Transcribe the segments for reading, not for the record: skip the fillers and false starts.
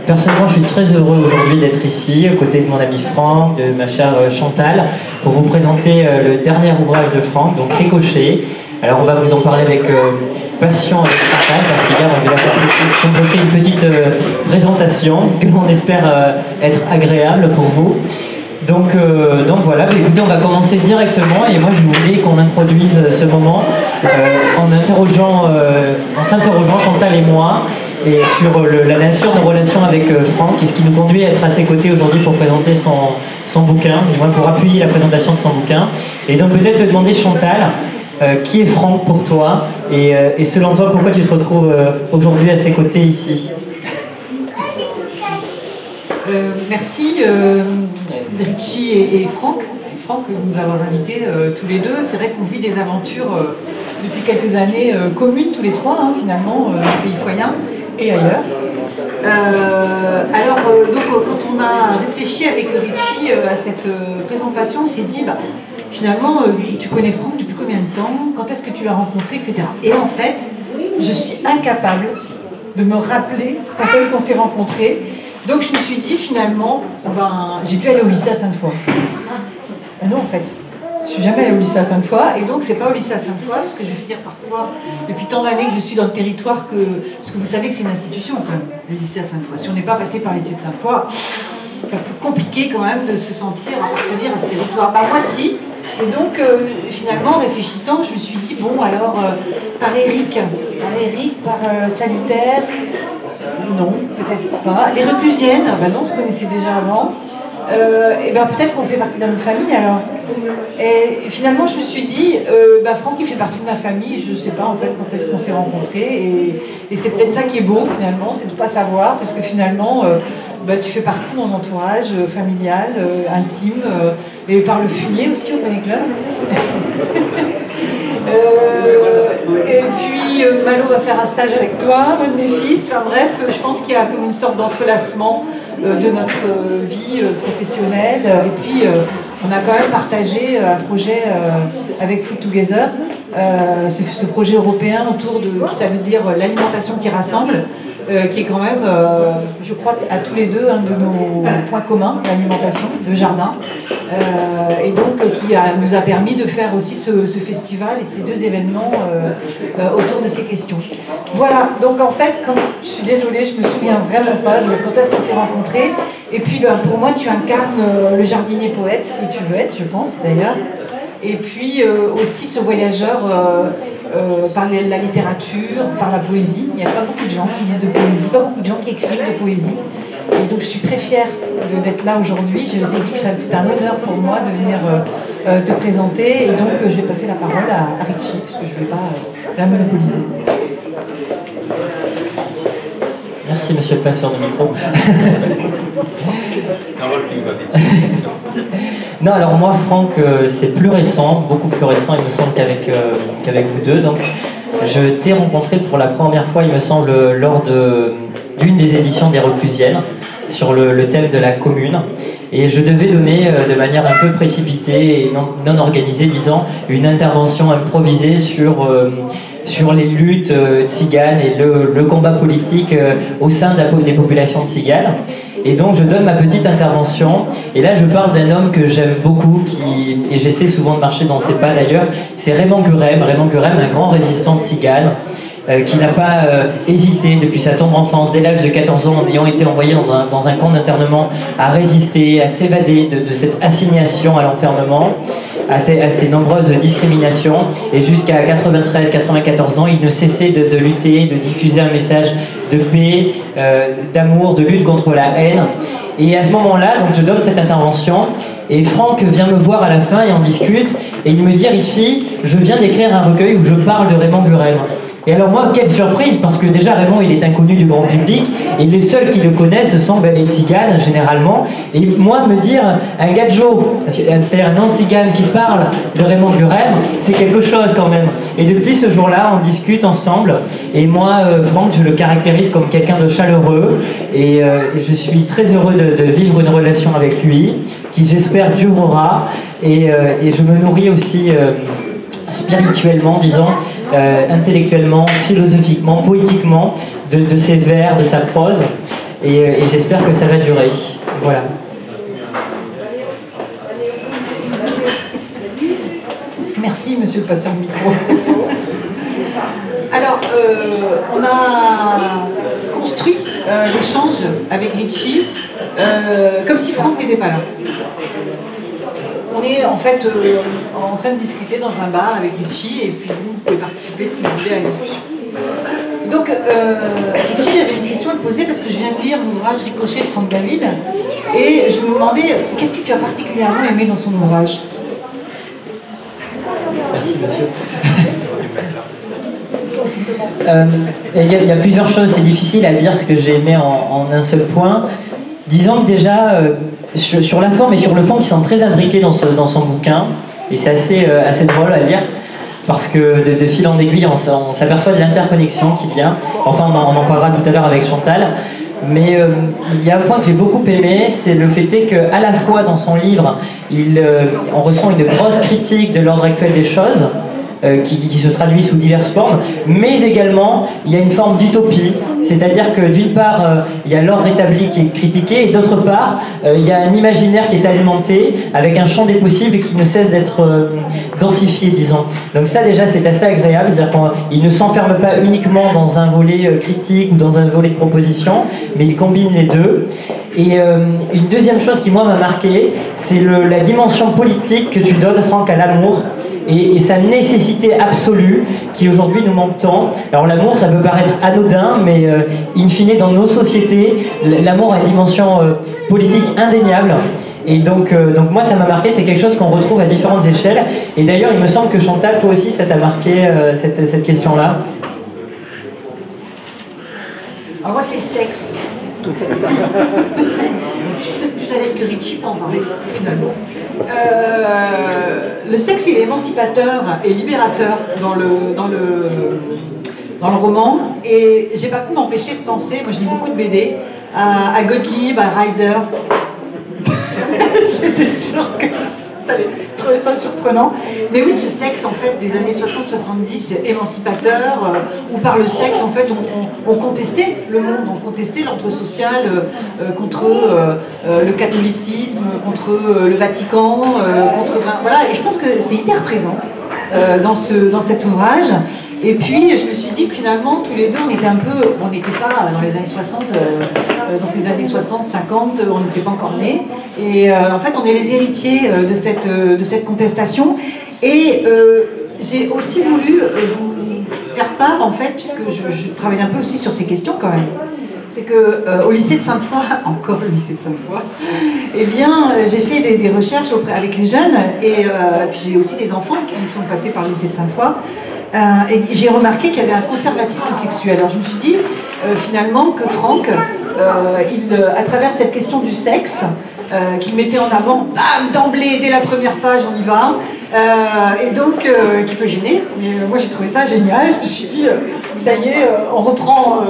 Personnellement, je suis très heureux aujourd'hui d'être ici, aux côtés de mon ami Franck, de ma chère Chantal, pour vous présenter le dernier ouvrage de Franck, donc Ricochet. Alors on va vous en parler avec passion avec Chantal, parce qu'hier on lui a fait une petite présentation que l'on espère être agréable pour vous. Donc voilà, écoutez, on va commencer directement et moi je voulais qu'on introduise ce moment en s'interrogeant Chantal et moi et sur la nature de relation avec Franck et ce qui nous conduit à être à ses côtés aujourd'hui pour présenter son bouquin, du moins pour appuyer la présentation de son bouquin. Et donc peut-être te demander Chantal, qui est Franck pour toi et selon toi pourquoi tu te retrouves aujourd'hui à ses côtés ici? Merci Richie et Franck. Franck, nous avons invités tous les deux. C'est vrai qu'on vit des aventures depuis quelques années communes tous les trois, hein, finalement, au pays Foyen et ailleurs. Donc quand on a réfléchi avec Richie à cette présentation, on s'est dit, finalement, tu connais Franck depuis combien de temps? Quand est-ce que tu l'as rencontré, etc. Et en fait, je suis incapable de me rappeler quand est-ce qu'on s'est rencontrés. Donc je me suis dit finalement, j'ai dû aller au lycée à Sainte-Foy. Non en fait, je suis jamais allée au lycée à Sainte-Foy et donc c'est pas au lycée à Sainte-Foy parce que je vais finir par pouvoir, depuis tant d'années que je suis dans le territoire, parce que vous savez que c'est une institution quand même, le lycée à Sainte-Foy. Si on n'est pas passé par le lycée de Sainte-Foy, c'est un peu compliqué quand même de se sentir appartenir à ce territoire. Moi si, et donc finalement en réfléchissant, je me suis dit bon alors par Eric, par Salutaire. Non, peut-être pas. Les Reclusiennes, non, on se connaissait déjà avant. Et peut-être qu'on fait partie de notre famille alors. Et finalement, je me suis dit, Franck, il fait partie de ma famille. Je ne sais pas en fait quand est-ce qu'on s'est rencontrés. Et c'est peut-être ça qui est beau finalement, c'est de ne pas savoir, parce que finalement, tu fais partie de mon entourage familial, intime, et par le fumier aussi au Panic Club. Et puis Malo va faire un stage avec toi, un de mes fils. Enfin bref, je pense qu'il y a comme une sorte d'entrelacement de notre vie professionnelle. Et puis on a quand même partagé un projet avec Food Together, ce projet européen autour de, qui ça veut dire l'alimentation qui rassemble, qui est quand même, je crois, à tous les deux un de nos points communs, l'alimentation, le jardin, et donc qui nous a permis de faire aussi ce festival et ces deux événements autour de ces questions. Voilà, donc en fait, je suis désolée, je me souviens vraiment pas de quand est-ce qu'on s'est rencontrés, et puis pour moi tu incarnes le jardinier poète que tu veux être, je pense d'ailleurs, et puis aussi ce voyageur par la littérature, par la poésie. Il n'y a pas beaucoup de gens qui lisent de poésie, pas beaucoup de gens qui écrivent de poésie. Et donc je suis très fière d'être là aujourd'hui. Je t'ai dit que c'est un honneur pour moi de venir te présenter. Et donc je vais passer la parole à Richie, parce que je ne vais pas la monopoliser. Merci monsieur le passeur de micro. Non, alors moi, Franck, c'est plus récent, beaucoup plus récent, il me semble, qu'avec vous deux. Donc, je t'ai rencontré pour la première fois, il me semble, lors d'une des éditions des Reclusiennes, sur le thème de la commune. Et je devais donner, de manière un peu précipitée et non organisée, disons, une intervention improvisée sur les luttes tziganes et le combat politique au sein des populations tziganes. Et donc je donne ma petite intervention, et là je parle d'un homme que j'aime beaucoup, et j'essaie souvent de marcher dans ses pas d'ailleurs, c'est Raymond Gurem, un grand résistant tzigane, qui n'a pas hésité depuis sa tendre enfance, dès l'âge de 14 ans, en ayant été envoyé dans un camp d'internement, à résister, à s'évader de cette assignation à l'enfermement, à ces nombreuses discriminations, et jusqu'à 93-94 ans, il ne cessait de lutter, de diffuser un message de paix, d'amour, de lutte contre la haine. Et à ce moment-là, donc je donne cette intervention, et Franck vient me voir à la fin et on discute, et il me dit « Richie, je viens d'écrire un recueil où je parle de Raymond Gurem ». Et alors moi, quelle surprise, parce que déjà Raymond, il est inconnu du grand public, et les seuls qui le connaissent, ce sont les tziganes, généralement. Et moi, me dire, un gadjo, c'est-à-dire un non-tzigane qui parle de Raymond Gurem, c'est quelque chose quand même. Et depuis ce jour-là, on discute ensemble, et moi, Franck, je le caractérise comme quelqu'un de chaleureux, et je suis très heureux de vivre une relation avec lui, qui j'espère durera, et je me nourris aussi spirituellement, disons, intellectuellement, philosophiquement, poétiquement, de ses vers, de sa prose. et j'espère que ça va durer. Voilà. Merci, monsieur le passeur de micro. Alors, on a construit l'échange avec Richie comme si Franck n'était pas là. On est en fait en train de discuter dans un bar avec Richie, et puis vous pouvez participer si vous voulez à la discussion. Donc, Richie, j'avais une question à te poser parce que je viens de lire l'ouvrage Ricochet de Franck David, et je me demandais qu'est-ce que tu as particulièrement aimé dans son ouvrage. Merci, monsieur. Il y a plusieurs choses, c'est difficile à dire ce que j'ai aimé en un seul point. Disons que déjà, sur la forme et sur le fond, qui sont très imbriqués dans son bouquin, et c'est assez drôle à lire, parce que de fil en aiguille, on s'aperçoit de l'interconnexion qu'il y a. Enfin, on en parlera tout à l'heure avec Chantal. Mais il y a un point que j'ai beaucoup aimé, c'est le fait qu'à la fois dans son livre, on ressent une grosse critique de l'ordre actuel des choses, qui se traduit sous diverses formes, mais également il y a une forme d'utopie, c'est-à-dire que d'une part il y a l'ordre établi qui est critiqué, et d'autre part il y a un imaginaire qui est alimenté avec un champ des possibles et qui ne cesse d'être densifié, disons. Donc ça déjà c'est assez agréable, c'est-à-dire qu'il ne s'enferme pas uniquement dans un volet critique ou dans un volet de proposition, mais il combine les deux. Et une deuxième chose qui moi m'a marqué, c'est la dimension politique que tu donnes, Franck, à l'amour, et sa nécessité absolue qui aujourd'hui nous manque tant. Alors l'amour, ça peut paraître anodin, mais in fine dans nos sociétés, l'amour a une dimension politique indéniable. Et donc moi ça m'a marqué, c'est quelque chose qu'on retrouve à différentes échelles. Et d'ailleurs il me semble que Chantal, toi aussi ça t'a marqué cette question-là. Alors moi c'est le sexe. Je suis peut-être plus à l'aise que Richie pour en parler finalement. Le sexe il est émancipateur et libérateur dans le roman, et j'ai pas pu m'empêcher de penser, moi je lis beaucoup de BD, à Gottlieb, à Reiser. J'étais sûre que t'allais trouver ça surprenant. Mais oui, ce sexe en fait des années 60-70 émancipateur, où par le sexe en fait on contestait le monde, on contestait l'ordre social contre le catholicisme, contre le Vatican, voilà. Et je pense que c'est hyper présent dans cet ouvrage. Et puis je me suis dit que finalement tous les deux on n'était pas dans les années 60, dans ces années 60, 50, on n'était pas encore nés. Et en fait on est les héritiers de cette contestation. Et j'ai aussi voulu vous faire part en fait, puisque je travaille un peu aussi sur ces questions quand même. C'est qu'au lycée de Sainte-Foy, encore le lycée de Sainte-Foy, eh bien, j'ai fait des recherches avec les jeunes, et puis j'ai aussi des enfants qui sont passés par le lycée de Sainte-Foy, et j'ai remarqué qu'il y avait un conservatisme sexuel. Alors je me suis dit, finalement, que Franck, à travers cette question du sexe, qu'il mettait en avant, bam, d'emblée, dès la première page, on y va, et donc qui peut gêner, mais moi j'ai trouvé ça génial. Je me suis dit ça y est, on reprend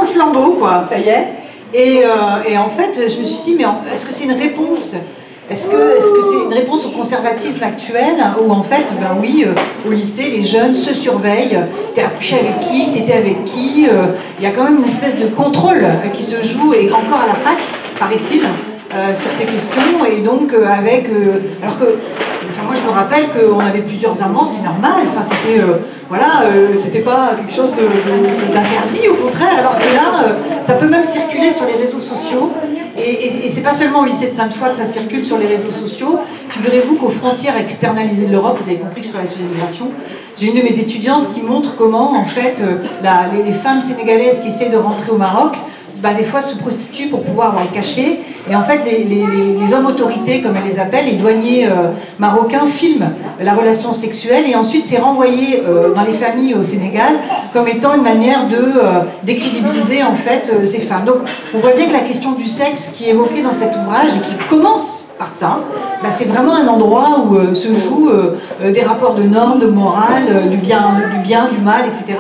le flambeau, quoi, ça y est. Et en fait je me suis dit, mais est-ce que c'est une réponse, est-ce que c'est une réponse au conservatisme actuel, où en fait, ben oui, au lycée, les jeunes se surveillent, t'es accouché avec qui, t'étais avec qui, il y a quand même une espèce de contrôle qui se joue, et encore à la fac, paraît-il, sur ces questions, et donc alors que, enfin moi je me rappelle qu'on avait plusieurs amants, c'était normal, enfin c'était, c'était pas quelque chose d'interdit, au contraire, alors que là, ça peut même circuler sur les réseaux sociaux, et c'est pas seulement au lycée de Sainte-Foy que ça circule sur les réseaux sociaux. Figurez-vous qu'aux frontières externalisées de l'Europe, vous avez compris que sur la l'immigration, j'ai une de mes étudiantes qui montre comment, en fait, les femmes sénégalaises qui essaient de rentrer au Maroc, des fois se prostituent pour pouvoir avoir le cachet, et en fait les hommes autorités, comme elles les appellent, les douaniers marocains, filment la relation sexuelle, et ensuite c'est renvoyé dans les familles au Sénégal comme étant une manière de décrédibiliser en fait ces femmes. Donc on voit bien que la question du sexe qui est évoquée dans cet ouvrage, et qui commence par ça, c'est vraiment un endroit où se jouent des rapports de normes, de morale, du bien, du mal, etc.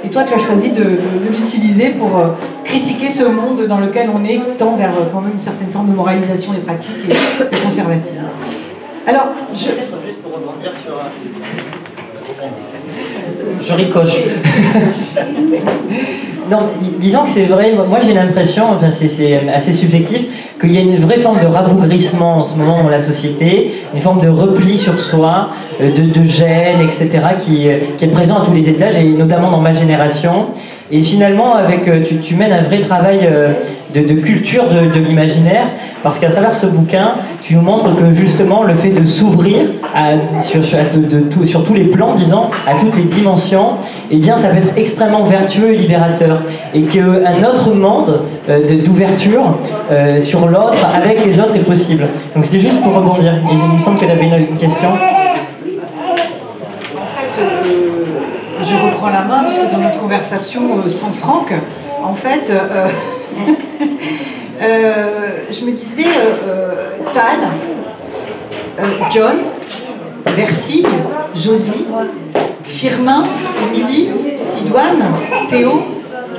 Et toi, tu as choisi de l'utiliser pour critiquer ce monde dans lequel on est, qui tend vers quand même une certaine forme de moralisation des pratiques et de conservatisme. Alors, peut-être juste pour rebondir sur... Je ricoche. Non, disons que c'est vrai, moi j'ai l'impression, enfin c'est assez subjectif, qu'il y a une vraie forme de rabougrissement en ce moment dans la société, une forme de repli sur soi, de gêne, etc., qui est présent à tous les étages, et notamment dans ma génération. Et finalement, tu mènes un vrai travail de culture de l'imaginaire, parce qu'à travers ce bouquin, tu nous montres que justement le fait de s'ouvrir sur tous les plans, disons, à toutes les dimensions, eh bien ça peut être extrêmement vertueux et libérateur. Et qu'un autre monde d'ouverture sur l'autre, avec les autres, est possible. Donc c'était juste pour rebondir. Il me semble que tu avais une question. Je reprends la main parce que dans notre conversation sans Franck, en fait, je me disais Tal, John, Vertige, Josie, Firmin, Émilie, Sidoine, Théo,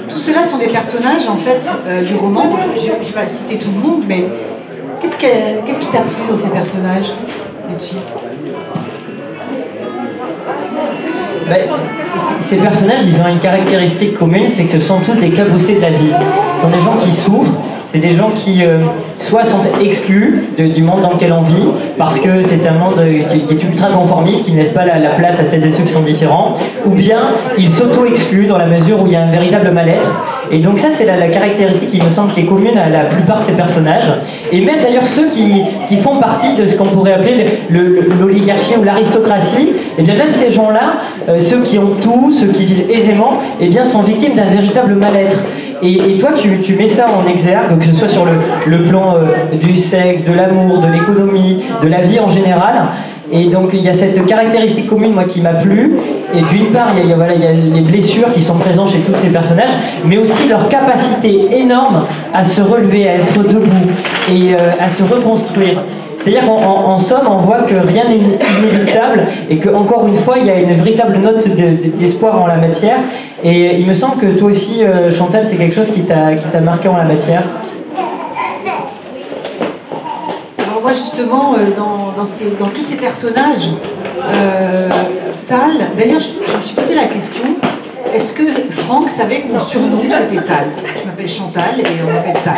tout cela sont des personnages en fait du roman. Je ne vais pas citer tout le monde, mais qu'est-ce qui t'a plu dans ces personnages, Litchi? Ces personnages, ils ont une caractéristique commune, c'est que ce sont tous des cabossés de la vie. Ce sont des gens qui souffrent, c'est des gens qui soit sont exclus du monde dans lequel on vit, parce que c'est un monde qui est ultra conformiste, qui ne laisse pas la place à celles et ceux qui sont différents, ou bien ils s'auto-excluent dans la mesure où il y a un véritable mal-être. Et donc ça, c'est la caractéristique qui me semble qui est commune à la plupart de ces personnages, et même d'ailleurs ceux qui font partie de ce qu'on pourrait appeler l'oligarchie ou l'aristocratie, et bien même ces gens-là, ceux qui ont tout, ceux qui vivent aisément, et bien sont victimes d'un véritable mal-être. Et toi, tu mets ça en exergue, que ce soit sur le plan du sexe, de l'amour, de l'économie, de la vie en général. Et donc il y a cette caractéristique commune, moi, qui m'a plu. Et d'une part, il y a les blessures qui sont présentes chez tous ces personnages, mais aussi leur capacité énorme à se relever, à être debout et à se reconstruire. C'est-à-dire qu'en somme, on voit que rien n'est inéluctable et qu'encore une fois, il y a une véritable note d'espoir en la matière. Et il me semble que toi aussi, Chantal, c'est quelque chose qui t'a marqué en la matière. Alors moi, justement, dans tous ces personnages, Tal, d'ailleurs, je me suis posé la question, est-ce que Franck savait que mon surnom, c'était Tal? Je m'appelle Chantal et on m'appelle Tal.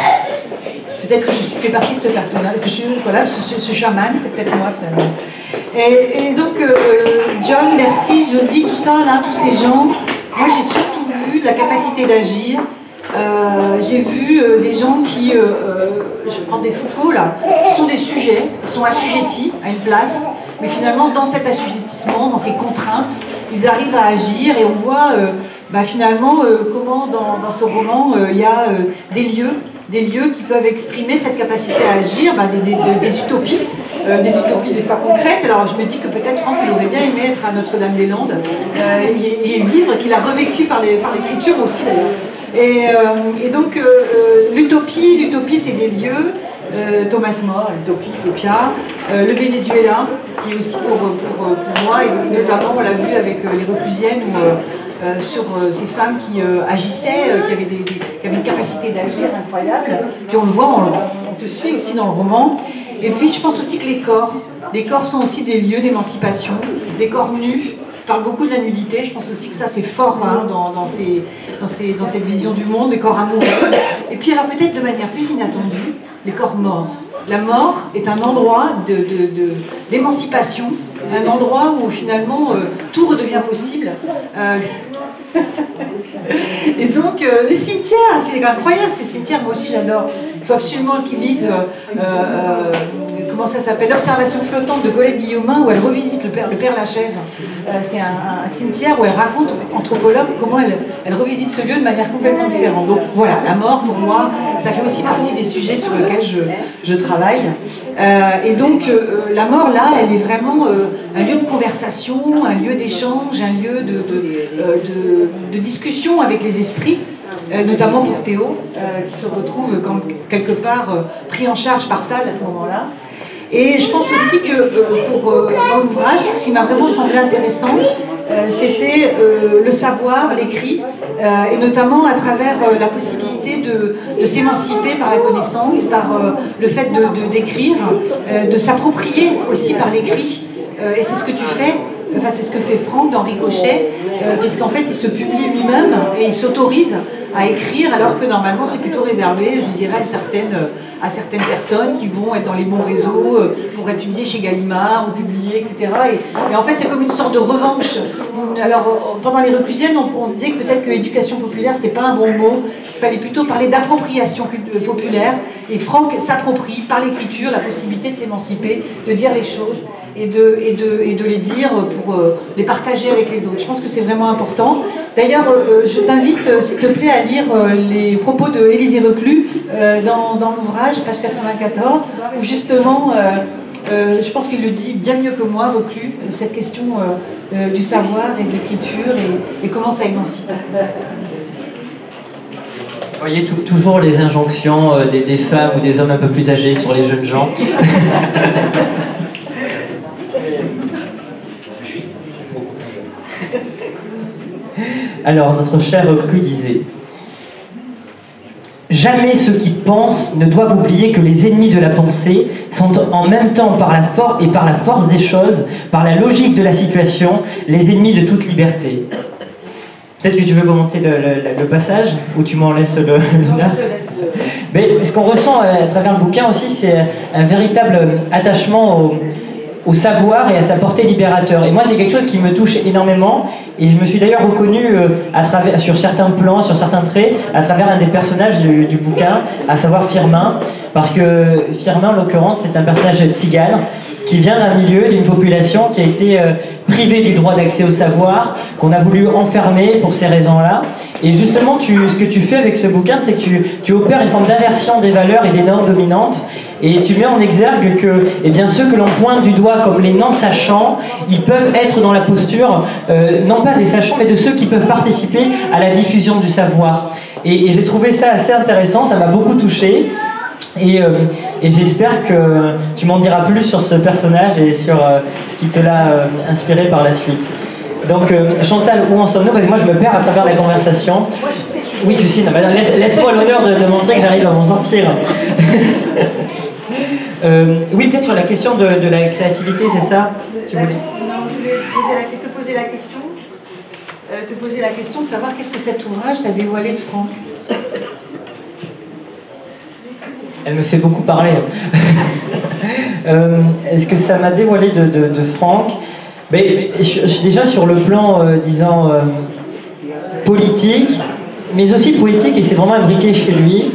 Peut-être que je fais partie de ce personnage, que je suis, voilà, ce chaman, c'est peut-être moi finalement. Et donc, John, Vertige, Josie, tout ça, là, tous ces gens, moi j'ai surtout vu de la capacité d'agir. J'ai vu des gens qui, je prends des Foucault là, qui sont des sujets, qui sont assujettis à une place, mais finalement dans cet assujettissement, dans ces contraintes, ils arrivent à agir et on voit finalement comment dans ce roman il y a des lieux qui peuvent exprimer cette capacité à agir, des utopies, des fois concrètes. Alors je me dis que peut-être Franck il aurait bien aimé être à Notre-Dame-des-Landes et vivre, qu'il a revécu par l'écriture aussi d'ailleurs. Et donc l'utopie c'est des lieux, Thomas More, Utopia, le Venezuela, qui est aussi pour moi, et notamment on l'a vu avec les Reclusiennes, sur ces femmes qui agissaient, qui avaient une capacité d'agir incroyable. Puis on le voit, on te suit aussi dans le roman. Et puis je pense aussi que les corps sont aussi des lieux d'émancipation, des corps nus. Je parle beaucoup de la nudité, je pense aussi que ça c'est fort dans cette vision du monde, des corps amoureux. Et puis alors peut-être de manière plus inattendue, les corps morts. La mort est un endroit d'émancipation, un endroit où finalement tout redevient possible. Et donc les cimetières, c'est incroyable ces cimetières, moi aussi j'adore. Il faut absolument qu'ils lisent, comment ça s'appelle, l'observation flottante de Colette Guillaumin, où elle revisite le Père Lachaise. C'est un cimetière où elle raconte, anthropologue, comment elle revisite ce lieu de manière complètement différente. Donc voilà, la mort pour moi, ça fait aussi partie des sujets sur lesquels je travaille. Et donc la mort là, elle est vraiment un lieu de conversation, un lieu d'échange, un lieu de discussion avec les esprits. Notamment pour Théo, qui se retrouve quelque part pris en charge par Tal à ce moment-là. Et je pense aussi que dans l'ouvrage, ce qui m'a vraiment semblé intéressant, c'était le savoir, l'écrit, et notamment à travers la possibilité de s'émanciper par la connaissance, par le fait d'écrire, de s'approprier aussi par l'écrit. Et c'est ce que tu fais enfin c'est ce que fait Franck dans Ricochet, puisqu'en fait il se publie lui-même et il s'autorise à écrire alors que normalement c'est plutôt réservé, je dirais, à certaines personnes qui vont être dans les bons réseaux, pourraient publier chez Gallimard ou publier, etc. Et en fait c'est comme une sorte de revanche. Alors pendant les Reclusiennes, on se disait que peut-être que éducation populaire c'était pas un bon mot, qu'il fallait plutôt parler d'appropriation populaire, et Franck s'approprie par l'écriture la possibilité de s'émanciper, de dire les choses et de les dire pour les partager avec les autres. Je pense que c'est vraiment important. D'ailleurs, je t'invite, s'il te plaît, à lire les propos de Élisée Reclus dans l'ouvrage, page 94, où justement, je pense qu'il le dit bien mieux que moi, Reclus, cette question du savoir et de l'écriture et comment ça émancipe. Vous voyez toujours les injonctions des femmes ou des hommes un peu plus âgés sur les jeunes gens. Alors, notre cher Reclus disait: jamais ceux qui pensent ne doivent oublier que les ennemis de la pensée sont en même temps par la force des choses, par la logique de la situation, les ennemis de toute liberté. Peut-être que tu veux commenter le passage, ou tu m'en laisses le Mais ce qu'on ressent à travers le bouquin aussi, c'est un véritable attachement au savoir et à sa portée libérateur. Et moi, c'est quelque chose qui me touche énormément, et je me suis d'ailleurs reconnu sur certains plans, sur certains traits, à travers un des personnages du bouquin, à savoir Firmin, parce que Firmin, en l'occurrence, c'est un personnage tzigane, qui vient d'un milieu, d'une population qui a été privée du droit d'accès au savoir, qu'on a voulu enfermer pour ces raisons-là. Et justement, ce que tu fais avec ce bouquin, c'est que tu opères une forme d'inversion des valeurs et des normes dominantes, et tu mets en exergue que ceux que l'on pointe du doigt comme les non-sachants, ils peuvent être dans la posture, non pas des sachants, mais de ceux qui peuvent participer à la diffusion du savoir. Et j'ai trouvé ça assez intéressant, ça m'a beaucoup touché. Et j'espère que tu m'en diras plus sur ce personnage et sur ce qui te l'a inspiré par la suite. Donc Chantal, où en sommes-nous? Parce que moi je me perds à travers la conversation. Moi je sais. Oui, tu sais, laisse-moi l'honneur de montrer que j'arrive à m'en sortir. Oui, peut-être sur la question de la créativité, c'est ça? Tu voulais... Non, je voulais te poser la question de savoir qu'est-ce que cet ouvrage t'a dévoilé de Franck. Elle me fait beaucoup parler. Est-ce que ça m'a dévoilé de Franck? Déjà sur le plan, politique, mais aussi poétique, et c'est vraiment imbriqué chez lui,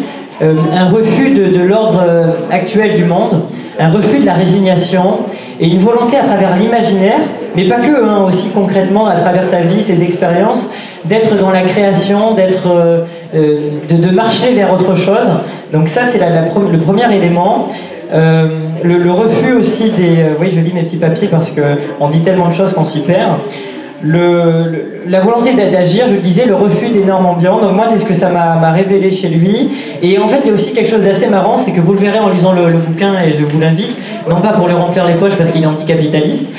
un refus de l'ordre actuel du monde, un refus de la résignation, et une volonté à travers l'imaginaire, mais pas que, aussi concrètement, à travers sa vie, ses expériences, d'être dans la création, de marcher vers autre chose. Donc ça, c'est le premier élément. Le refus aussi oui, je lis mes petits papiers parce qu'on dit tellement de choses qu'on s'y perd. La volonté d'agir, je le disais, le refus des normes ambiantes. Donc moi, c'est ce que ça m'a révélé chez lui. Et en fait, il y a aussi quelque chose d'assez marrant, c'est que vous le verrez en lisant le bouquin, et je vous l'invite, non pas pour lui remplir les poches parce qu'il est anticapitaliste,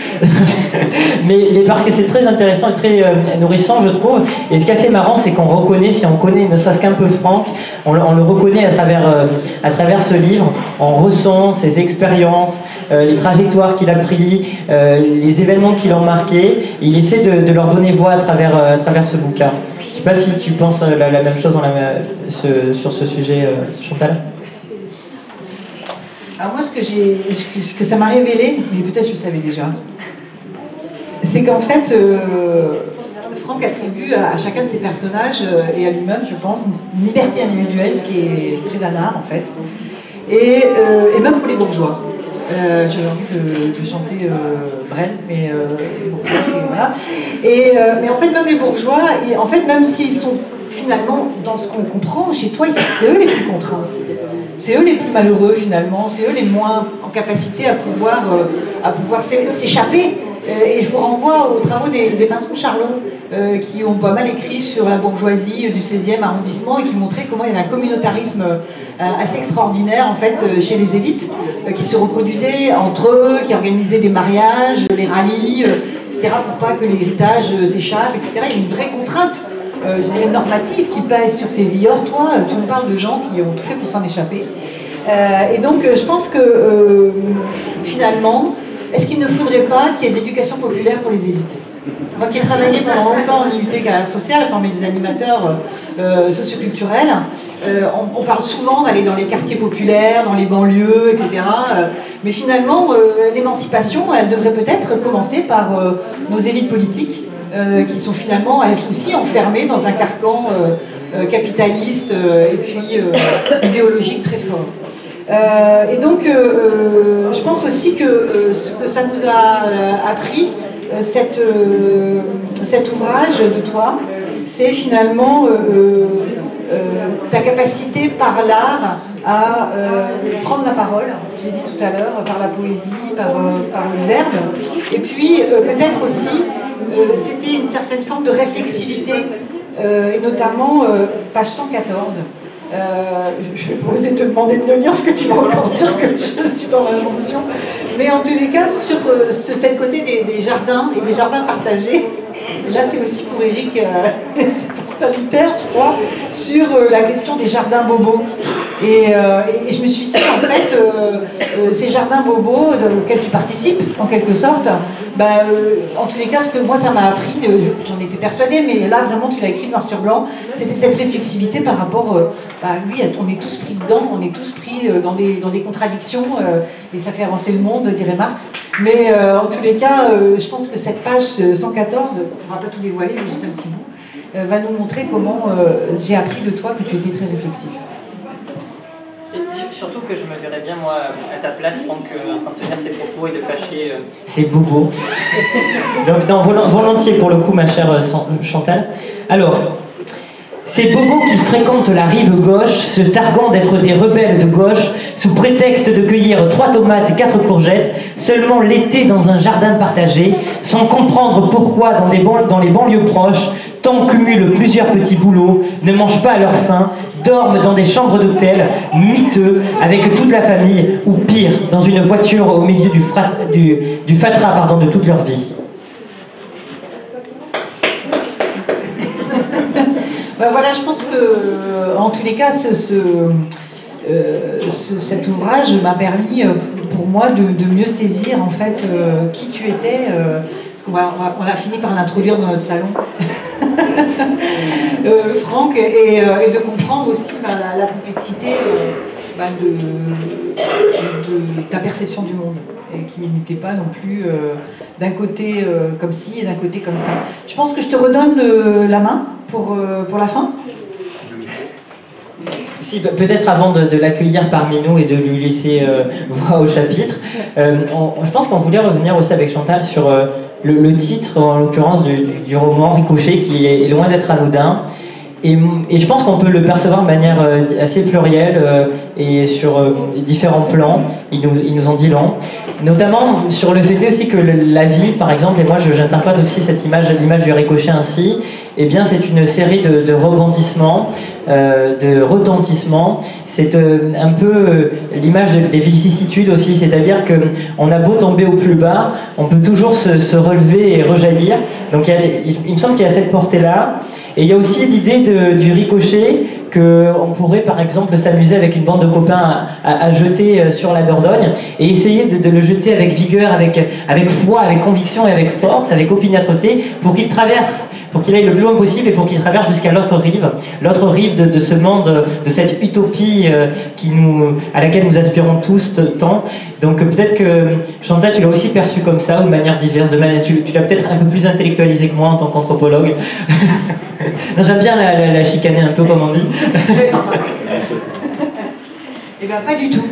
mais parce que c'est très intéressant et très nourrissant, je trouve. Et ce qui est assez marrant, c'est qu'on reconnaît, si on connaît ne serait-ce qu'un peu Franck, on le reconnaît à travers ce livre. On ressent ses expériences, les trajectoires qu'il a pris, les événements qui l'ont marqué. Il essaie de leur donner voix à travers ce bouquin. Je ne sais pas si tu penses la même chose sur ce sujet, Chantal. Alors moi, ce que ça m'a révélé, mais peut-être je le savais déjà, c'est qu'en fait, Franck attribue à chacun de ses personnages, et à lui-même, je pense, une liberté individuelle, ce qui est très un art, en fait. Et même pour les bourgeois. J'avais envie de chanter Brel, mais voilà. Mais en fait, même les bourgeois, en fait, même s'ils sont finalement, dans ce qu'on comprend, chez toi, c'est eux les plus contraints. C'est eux les plus malheureux, finalement. C'est eux les moins en capacité à pouvoir s'échapper. Et je vous renvoie aux travaux des Vincent Charlot, qui ont pas mal écrit sur la bourgeoisie du 16e arrondissement et qui montraient comment il y avait un communautarisme assez extraordinaire en fait chez les élites, qui se reproduisaient entre eux, qui organisaient des mariages, les rallyes, etc., pour pas que l'héritage s'échappe, etc. Il y a une vraie contrainte, je dirais normative, qui pèse sur ces vies. Or, toi, tu nous parles de gens qui ont tout fait pour s'en échapper. Et donc, je pense que finalement, est-ce qu'il ne faudrait pas qu'il y ait de l'éducation populaire pour les élites? Moi qui ai travaillé pendant longtemps en IUT Carrière Sociale, à former des animateurs socioculturels, on parle souvent d'aller dans les quartiers populaires, dans les banlieues, etc. Mais finalement, l'émancipation, elle devrait peut-être commencer par nos élites politiques, qui sont finalement elles aussi enfermées dans un carcan capitaliste et puis idéologique très fort. Et donc, je pense aussi que ce que ça nous a appris, cet ouvrage de toi, c'est finalement ta capacité par l'art à prendre la parole, je l'ai dit tout à l'heure, par la poésie, par le verbe, et puis peut-être aussi, c'était une certaine forme de réflexivité, et notamment page 114. Je vais oser te demander de le lire, parce que tu vas encore dire que je suis dans l'injonction. Mais en tous les cas, sur cette côté des jardins et des jardins partagés, et là c'est aussi pour Eric, c'est pour Salutaire, je crois, sur la question des jardins bobos. Et je me suis dit, en fait, ces jardins bobos auxquels tu participes, en quelque sorte, en tous les cas, ce que moi ça m'a appris, j'en étais persuadée, mais là vraiment tu l'as écrit noir sur blanc, c'était cette réflexivité par rapport, oui, on est tous pris dedans, on est tous pris dans des contradictions, et ça fait avancer le monde, dirait Marx. Mais en tous les cas, je pense que cette page 114, on ne va pas tout dévoiler, mais juste un petit bout, va nous montrer comment j'ai appris de toi que tu étais très réflexif. Surtout que je me verrais bien, moi, à ta place, Franck, en train de tenir ses propos et de fâcher ces bobos. Donc, non, volontiers pour le coup, ma chère Chantal. Alors, ces bobos qui fréquentent la rive gauche, se targuant d'être des rebelles de gauche, sous prétexte de cueillir 3 tomates et 4 courgettes, seulement l'été dans un jardin partagé, sans comprendre pourquoi dans les banlieues proches, tant cumulent plusieurs petits boulots, ne mangent pas à leur faim, dorment dans des chambres d'hôtel, miteux, avec toute la famille, ou pire, dans une voiture au milieu du fatras de toute leur vie. Voilà, je pense que, en tous les cas, cet ouvrage m'a permis, pour moi, de mieux saisir, en fait, qui tu étais, parce qu'on a fini par l'introduire dans notre salon, Franck, et de comprendre aussi la complexité de ta perception du monde, et qui n'était pas non plus d'un côté comme ci et d'un côté comme ça. Je pense que je te redonne la main pour la fin. Si, peut-être avant de l'accueillir parmi nous et de lui laisser voix au chapitre, je pense qu'on voulait revenir aussi avec Chantal sur le titre, en l'occurrence, du roman Ricochet, qui est loin d'être anodin. Et je pense qu'on peut le percevoir de manière assez plurielle et sur différents plans. Il nous en dit long. Notamment sur le fait aussi que la vie, par exemple, et moi j'interprète aussi l'image du ricochet ainsi, eh bien c'est une série de rebondissements, de retentissements. C'est un peu l'image des vicissitudes aussi, c'est-à-dire qu'on a beau tomber au plus bas, on peut toujours se relever et rejaillir. Donc il me semble qu'il y a cette portée-là. Et il y a aussi l'idée du ricochet, qu'on pourrait par exemple s'amuser avec une bande de copains à jeter sur la Dordogne, et essayer de le jeter avec vigueur, avec foi, avec conviction et avec force, avec opiniâtreté, pour qu'il traverse, pour qu'il aille le plus loin possible et pour qu'il traverse jusqu'à l'autre rive de ce monde, de cette utopie à laquelle nous aspirons tous tant. Donc peut-être que Chantal, tu l'as aussi perçu comme ça, ou de manière diverse, tu l'as peut-être un peu plus intellectualisé que moi en tant qu'anthropologue. Non, j'aime bien la chicaner un peu, comme on dit. Eh bien, pas du tout.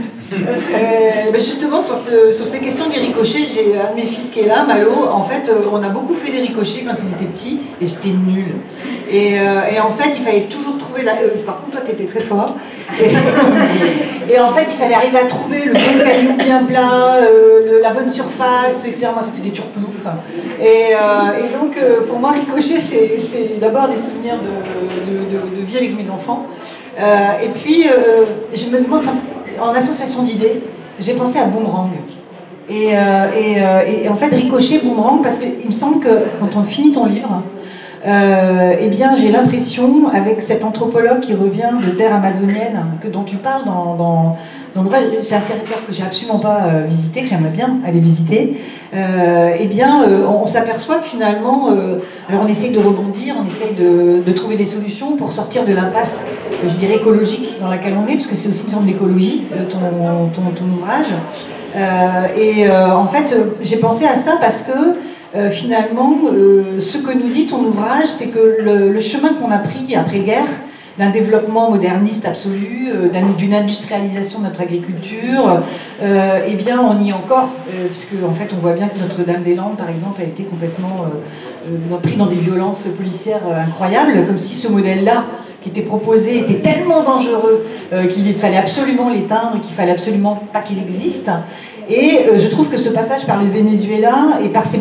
Justement, sur ces questions des ricochets, j'ai un de mes fils qui est là, Malo. En fait, on a beaucoup fait des ricochets quand ils étaient petits, et j'étais nulle. Et en fait, il fallait toujours trouver par contre, toi, tu étais très fort. Et en fait, il fallait arriver à trouver le bon caillou bien plat, la bonne surface, etc. Moi, ça faisait toujours plouf. Et donc, pour moi, ricocher, c'est d'abord des souvenirs de vie avec mes enfants. Et puis, je me demande, en association d'idées, j'ai pensé à Boomerang. Et en fait, ricochet, Boomerang, parce qu'il me semble que quand on finit ton livre, eh bien, j'ai l'impression, avec cet anthropologue qui revient de terre amazonienne, dont tu parles dans l'ouvrage, c'est un territoire que j'ai absolument pas visité, que j'aimerais bien aller visiter, eh bien, on s'aperçoit que finalement, alors on essaye de rebondir, on essaye de trouver des solutions pour sortir de l'impasse, je dirais, écologique dans laquelle on est, parce que c'est aussi une sorte d'écologie, ton ouvrage. En fait, j'ai pensé à ça parce que finalement, ce que nous dit ton ouvrage, c'est que le chemin qu'on a pris après-guerre, d'un développement moderniste absolu, d'une industrialisation de notre agriculture, eh bien, on y est encore, puisque en fait, on voit bien que Notre-Dame-des-Landes, par exemple, a été complètement pris dans des violences policières incroyables, comme si ce modèle-là, qui était proposé, était tellement dangereux qu'il fallait absolument l'éteindre, qu'il fallait absolument pas qu'il existe. Et je trouve que ce passage par le Venezuela et par ces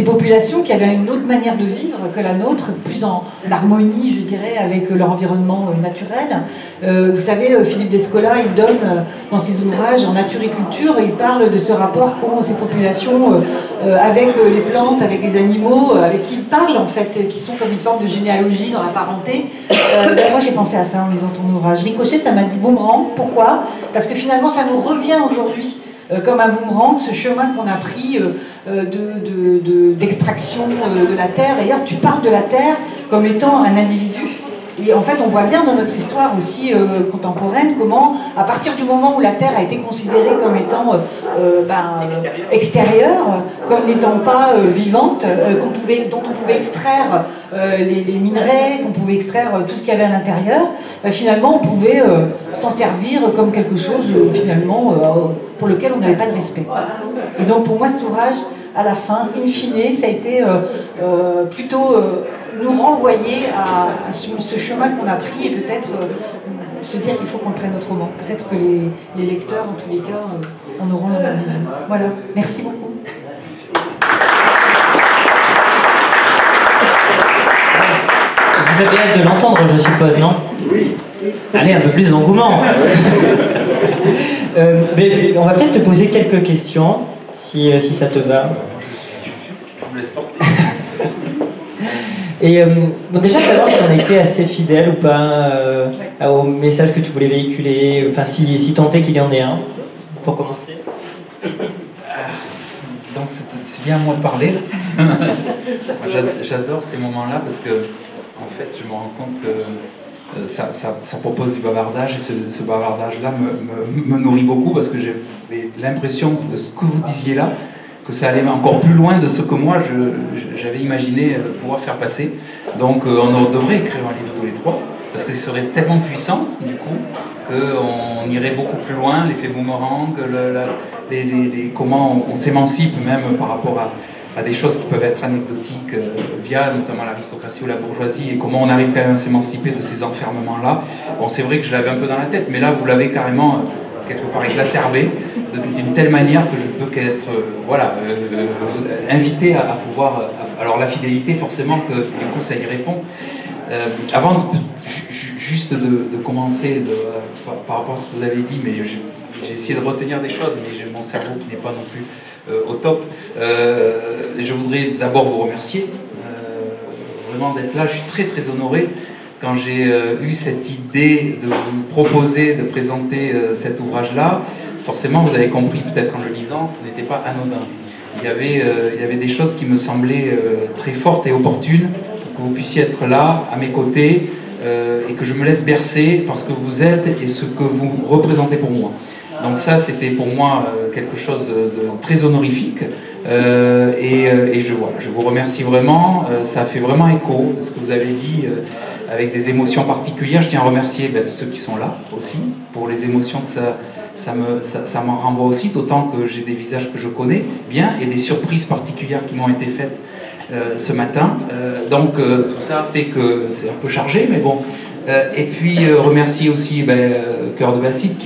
populations qui avaient une autre manière de vivre que la nôtre, plus en harmonie, je dirais, avec leur environnement naturel. Vous savez, Philippe Descola, il donne dans ses ouvrages en nature et culture, il parle de ce rapport qu'ont ces populations avec les plantes, avec les animaux, avec qui ils parlent en fait, qui sont comme une forme de généalogie dans la parenté. Moi j'ai pensé à ça en lisant ton ouvrage. Ricochet, ça m'a dit boomerang. Pourquoi? Parce que finalement ça nous revient aujourd'hui comme un boomerang, ce chemin qu'on a pris d'extraction de la terre. D'ailleurs, tu parles de la terre comme étant un individu. Et en fait, on voit bien dans notre histoire aussi contemporaine comment, à partir du moment où la terre a été considérée comme étant extérieure, comme n'étant pas vivante, dont on pouvait extraire les minerais, qu'on pouvait extraire tout ce qu'il y avait à l'intérieur, finalement, on pouvait s'en servir comme quelque chose, finalement, pour lequel on n'avait pas de respect. Et donc, pour moi, cet ouvrage, à la fin, in fine, ça a été plutôt nous renvoyer à ce chemin qu'on a pris et peut-être se dire qu'il faut qu'on le prenne autrement. Peut-être que les lecteurs, en tous les cas, en auront la même vision. Voilà, merci beaucoup. Vous avez hâte de l'entendre, je suppose, non? Oui. Allez, un peu plus d'engouement. Mais on va peut-être te poser quelques questions, si ça te va. Je me laisse porter. Et bon, déjà savoir si on était assez fidèle ou pas au message que tu voulais véhiculer, enfin si tant est qu'il y en ait un, pour commencer. Donc c'est bien à moi de parler. J'adore ces moments-là parce que en fait je me rends compte que ça propose du bavardage et ce bavardage-là me nourrit beaucoup parce que j'ai l'impression de ce que vous disiez là, que ça allait encore plus loin de ce que moi j'avais imaginé pouvoir faire passer. Donc on devrait écrire un livre tous les trois, parce que ce serait tellement puissant, du coup, qu'on irait beaucoup plus loin, l'effet boomerang, comment on s'émancipe même par rapport à des choses qui peuvent être anecdotiques via notamment l'aristocratie ou la bourgeoisie, et comment on arrive quand même à s'émanciper de ces enfermements-là. Bon, c'est vrai que je l'avais un peu dans la tête, mais là vous l'avez carrément quelque part exacerbé d'une telle manière que je peux qu'être invité à pouvoir... alors la fidélité, forcément, que du coup ça y répond. Avant juste de commencer par rapport à ce que vous avez dit, mais j'ai essayé de retenir des choses, mais j'ai mon cerveau qui n'est pas non plus au top. Je voudrais d'abord vous remercier, vraiment d'être là. Je suis très très honoré. Quand j'ai eu cette idée de vous proposer de présenter cet ouvrage-là, forcément, vous avez compris, peut-être en le lisant, ce n'était pas anodin. Il y avait des choses qui me semblaient très fortes et opportunes pour que vous puissiez être là, à mes côtés, et que je me laisse bercer par ce que vous êtes et ce que vous représentez pour moi. Donc ça, c'était pour moi quelque chose de très honorifique. Et je vous remercie vraiment. Ça fait vraiment écho de ce que vous avez dit, avec des émotions particulières. Je tiens à remercier tous ceux qui sont là aussi, pour les émotions que ça m'en renvoie aussi, d'autant que j'ai des visages que je connais bien et des surprises particulières qui m'ont été faites ce matin. Donc tout ça fait que c'est un peu chargé, mais bon. Et puis remercier aussi Cœur de Bastide,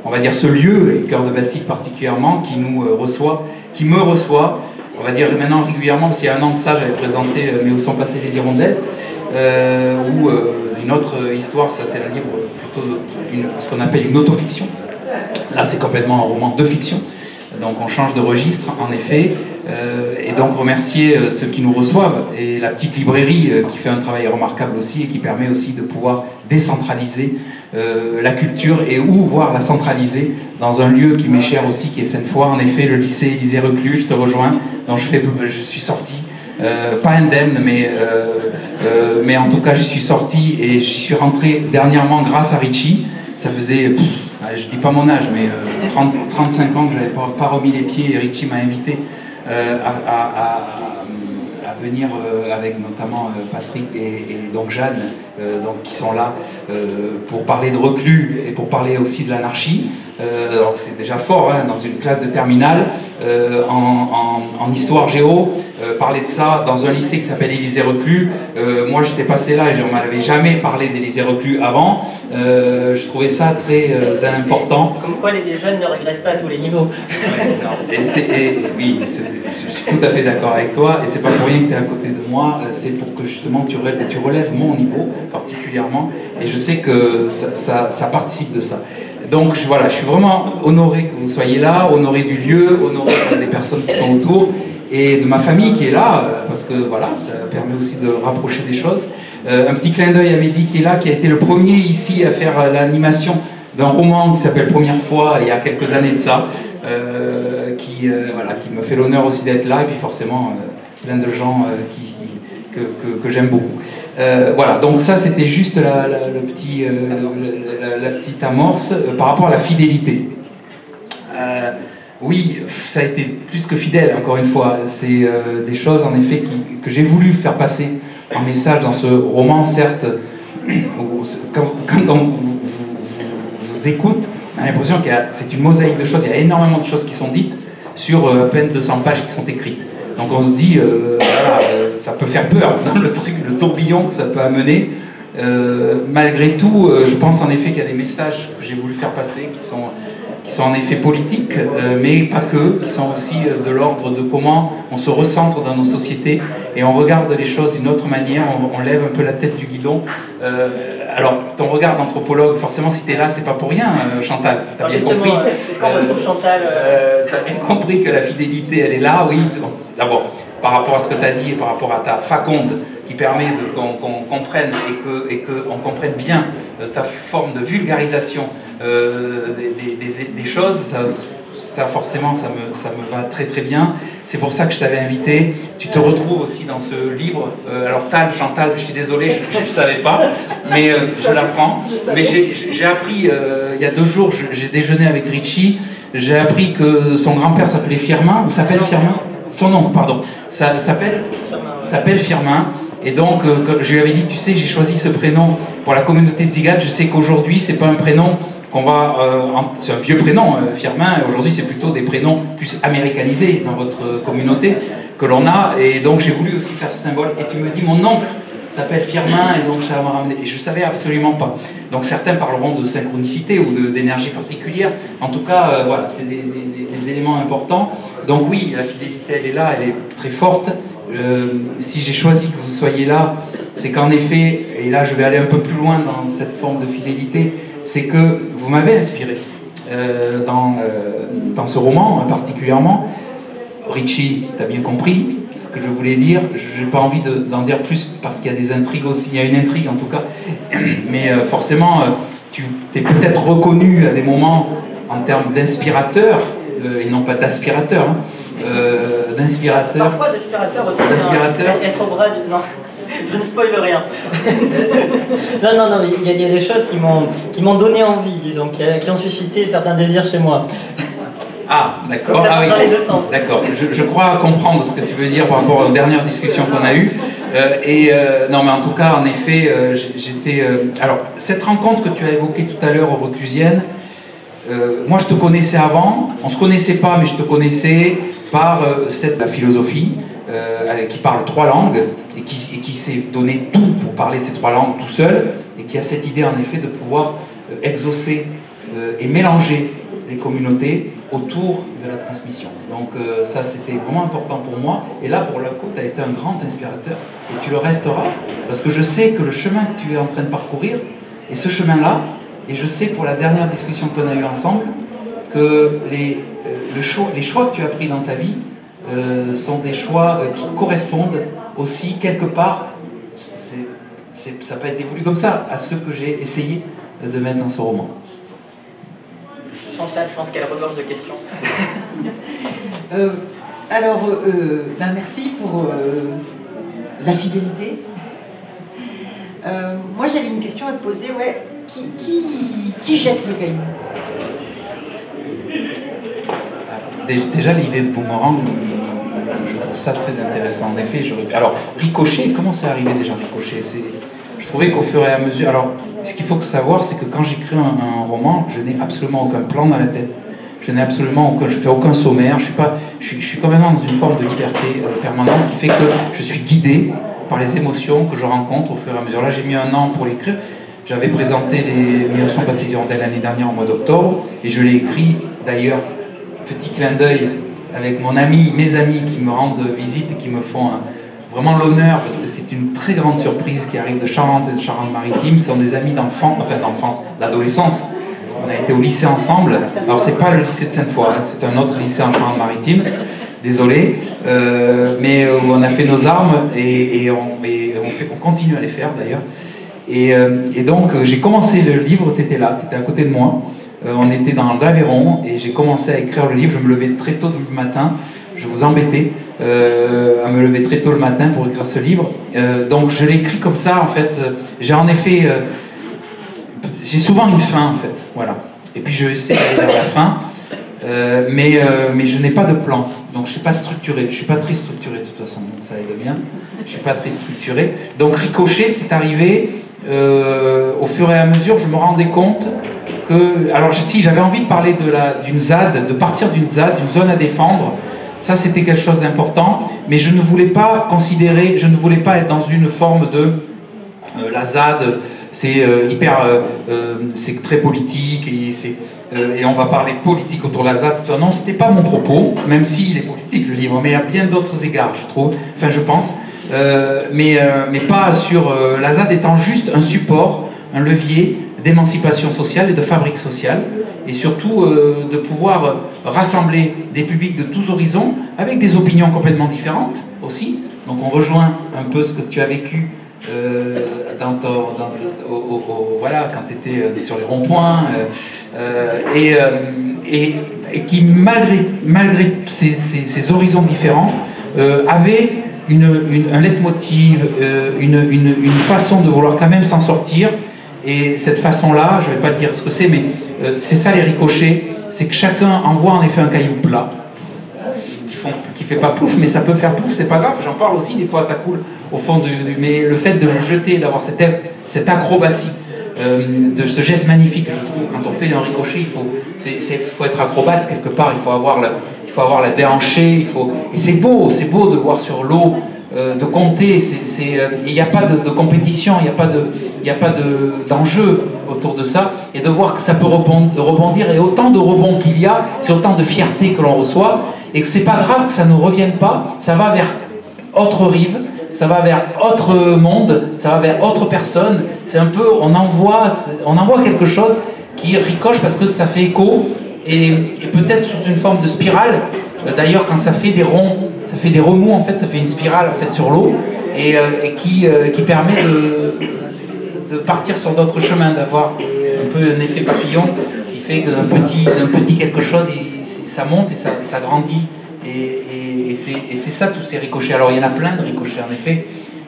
on va dire ce lieu, et Cœur de Bastide particulièrement, qui nous reçoit, qui me reçoit, on va dire maintenant régulièrement, parce qu'il y a un an de ça, j'avais présenté Mais où sont passées les hirondelles, ou une autre histoire, ça c'est un livre plutôt ce qu'on appelle une autofiction. Là c'est complètement un roman de fiction, donc on change de registre en effet, Et donc remercier ceux qui nous reçoivent et la petite librairie qui fait un travail remarquable aussi et qui permet aussi de pouvoir décentraliser la culture et ou voire la centraliser dans un lieu qui m'est cher aussi, qui est Sainte-Foy. En effet, le lycée Élisée Reclus, je te rejoins, dont je suis sorti, pas indemne, mais en tout cas j'y suis sorti et j'y suis rentré dernièrement grâce à Richie. Ça faisait, je dis pas mon âge, mais 35 ans que je n'avais pas remis les pieds et Richie m'a invité à venir avec notamment Patrick et donc Jeanne, donc, qui sont là pour parler de Reclus et pour parler aussi de l'anarchie. Donc c'est déjà fort, hein, dans une classe de terminale, en histoire géo, parler de ça dans un lycée qui s'appelle Élisée Reclus. Moi j'étais passé là et on m'avait jamais parlé d'Élisée Reclus avant. Je trouvais ça très important. Comme quoi les jeunes ne régressent pas à tous les niveaux. Oui, je suis tout à fait d'accord avec toi, et c'est pas pour rien que tu es à côté de moi, c'est pour que justement tu relèves mon niveau particulièrement, et je sais que ça participe de ça. Donc voilà, je suis vraiment honoré que vous soyez là, honoré du lieu, honoré des personnes qui sont autour, et de ma famille qui est là, parce que voilà, ça permet aussi de rapprocher des choses. Un petit clin d'œil à Mehdi qui est là, qui a été le premier ici à faire l'animation d'un roman qui s'appelle Première fois, il y a quelques années de ça, qui me fait l'honneur aussi d'être là, et puis forcément plein de gens que j'aime beaucoup. Voilà, donc ça c'était juste la petite amorce par rapport à la fidélité. Oui, ça a été plus que fidèle, encore une fois. C'est des choses en effet que j'ai voulu faire passer en message dans ce roman, certes, où, quand on vous écoute, on a l'impression que c'est une mosaïque de choses, il y a énormément de choses qui sont dites sur à peine 200 pages qui sont écrites. Donc on se dit, voilà, ça peut faire peur dans le tourbillon que ça peut amener. Malgré tout, je pense en effet qu'il y a des messages que j'ai voulu faire passer qui sont en effet politiques, mais pas que, qui sont aussi de l'ordre de comment on se recentre dans nos sociétés et on regarde les choses d'une autre manière, on lève un peu la tête du guidon. Alors, ton regard d'anthropologue, forcément, si tu es là, c'est pas pour rien, Chantal. Tu as bien compris. Est-ce qu'on retrouve Chantal Tu as bien compris que la fidélité, elle est là, oui. D'abord, par rapport à ce que tu as dit et par rapport à ta faconde qui permet qu'on comprenne et qu'on comprenne bien ta forme de vulgarisation des choses, ça forcément ça me va très très bien. C'est pour ça que je t'avais invité. Tu te retrouves aussi dans ce livre. Alors Chantal, je suis désolé, je ne savais pas, mais je l'apprends. Mais j'ai appris, il y a 2 jours, j'ai déjeuné avec Richie, j'ai appris que son grand-père s'appelait Firmin, ou s'appelle Firmin. Son oncle, pardon, ça s'appelle Firmin. Et donc, je lui avais dit, tu sais, j'ai choisi ce prénom pour la communauté de Zigat. Je sais qu'aujourd'hui, c'est pas un prénom qu'on va... c'est un vieux prénom, Firmin. Aujourd'hui, c'est plutôt des prénoms plus américanisés dans votre communauté que l'on a. Et donc, j'ai voulu aussi faire ce symbole. Et tu me dis, mon oncle s'appelle Firmin, et donc ça m'a ramené. Et je ne savais absolument pas. Donc, certains parleront de synchronicité ou d'énergie particulière. En tout cas, voilà, c'est des éléments importants. Donc oui, la fidélité, elle est là, elle est très forte. Si j'ai choisi que vous soyez là, c'est qu'en effet, et là je vais aller un peu plus loin dans cette forme de fidélité, c'est que vous m'avez inspiré dans ce roman particulièrement. Richie, tu as bien compris ce que je voulais dire. Je n'ai pas envie d'en dire plus parce qu'il y a des intrigues aussi, il y a une intrigue en tout cas, mais forcément tu t'es peut-être reconnu à des moments en termes d'inspirateur, et non pas d'aspirateur, hein. D'inspirateur. Parfois d'aspirateur aussi. D'aspirateur. Être au bras du... Non, je ne spoile rien. non, mais il y a des choses qui m'ont donné envie, disons, qui ont suscité certains désirs chez moi. Ah, d'accord. Ah, oui. Dans les 2 sens. D'accord. Je crois comprendre ce que tu veux dire par rapport aux dernières discussions qu'on a eues. Non, mais en tout cas, en effet, j'étais... alors, cette rencontre que tu as évoquée tout à l'heure aux Reclusiennes, moi je te connaissais avant, on ne se connaissait pas, mais je te connaissais par la philosophie qui parle 3 langues et qui s'est donné tout pour parler ces 3 langues tout seul, et qui a cette idée en effet de pouvoir exaucer et mélanger les communautés autour de la transmission. Donc ça c'était vraiment important pour moi, et là pour le coup tu as été un grand inspirateur et tu le resteras, parce que je sais que le chemin que tu es en train de parcourir est ce chemin-là. Et je sais pour la dernière discussion qu'on a eue ensemble que les choix que tu as pris dans ta vie sont des choix qui correspondent aussi quelque part, ça n'a pas été voulu comme ça, à ce que j'ai essayé de mettre dans ce roman. Chantal, je pense qu'elle regorge de questions. Merci pour la fidélité. Moi, j'avais une question à te poser. Ouais. Qui jette le caillou? Déjà, l'idée de boomerang, je trouve ça très intéressant. En effet, alors, Ricochet, comment c'est arrivé déjà, Ricochet? Je trouvais qu'au fur et à mesure... Alors, ce qu'il faut savoir, c'est que quand j'écris un roman, je n'ai absolument aucun plan dans la tête. Je fais aucun sommaire. Je suis quand même dans une forme de liberté permanente qui fait que je suis guidé par les émotions que je rencontre au fur et à mesure. Là, j'ai mis 1 an pour l'écrire. J'avais présenté les 1900 passés hirondelles l'année dernière au mois d'octobre, et je l'ai écrit d'ailleurs, petit clin d'œil, avec mes amis qui me rendent visite et qui me font vraiment l'honneur, parce que c'est une très grande surprise qui arrive de Charente et de Charente-Maritime. Ce sont des amis d'enfance, d'adolescence. On a été au lycée ensemble. Alors c'est pas le lycée de Sainte-Foy, hein, c'est un autre lycée en Charente-Maritime. Désolé, mais on a fait nos armes et on continue à les faire d'ailleurs. Et donc j'ai commencé le livre, tu étais là, tu étais à côté de moi. On était dans l'Aveyron et j'ai commencé à écrire le livre. Je me levais très tôt le matin, je vous embêtais à me lever très tôt le matin pour écrire ce livre. Donc je l'ai écrit comme ça en fait. J'ai souvent une fin en fait, voilà. Et puis je essaie d'aller vers la fin, mais je n'ai pas de plan. Donc je ne suis pas structuré. Je ne suis pas très structuré de toute façon, donc ça aide bien. Je ne suis pas très structuré. Donc Ricochet, c'est arrivé au fur et à mesure. Je me rendais compte que, alors si j'avais envie de parler d'une ZAD, de partir d'une ZAD, d'une zone à défendre. Ça, c'était quelque chose d'important, mais je ne voulais pas être dans une forme de la ZAD, c'est c'est très politique et on va parler politique autour de la ZAD. Non, c'était pas mon propos, même s'il est politique le livre, mais à bien d'autres égards, je trouve. Enfin, je pense, mais pas sur la ZAD étant juste un support, un levier d'émancipation sociale et de fabrique sociale, et surtout de pouvoir rassembler des publics de tous horizons avec des opinions complètement différentes aussi. Donc on rejoint un peu ce que tu as vécu voilà, quand tu étais sur les ronds-points et qui malgré ces horizons différents avait un leitmotiv, une façon de vouloir quand même s'en sortir. Et cette façon-là, je ne vais pas te dire ce que c'est, mais c'est ça les ricochets, c'est que chacun envoie en effet un caillou plat, qui fait pas pouf, mais ça peut faire pouf, c'est pas grave, j'en parle aussi, des fois ça coule au fond mais le fait de le jeter, d'avoir cette acrobatie, de ce geste magnifique, je trouve, quand on fait un ricochet, il faut être acrobate quelque part, il faut avoir la déhanchée, et c'est beau de voir sur l'eau, de compter, il n'y a pas de compétition, il n'y a pas d'enjeu autour de ça, et de voir que ça peut rebondir, et autant de rebonds qu'il y a, c'est autant de fierté que l'on reçoit, et que c'est pas grave que ça ne revienne pas, ça va vers autre rive, ça va vers autre monde, ça va vers autre personne, c'est un peu, on envoie quelque chose qui ricoche parce que ça fait écho, et peut-être sous une forme de spirale. D'ailleurs, quand ça fait des ronds, ça fait des remous, en fait, ça fait une spirale en fait, sur l'eau, et qui permet de partir sur d'autres chemins, d'avoir un peu un effet papillon qui fait que d'un petit quelque chose, ça monte et ça grandit. Et c'est ça, tous ces ricochets. Alors, il y en a plein de ricochets, en effet.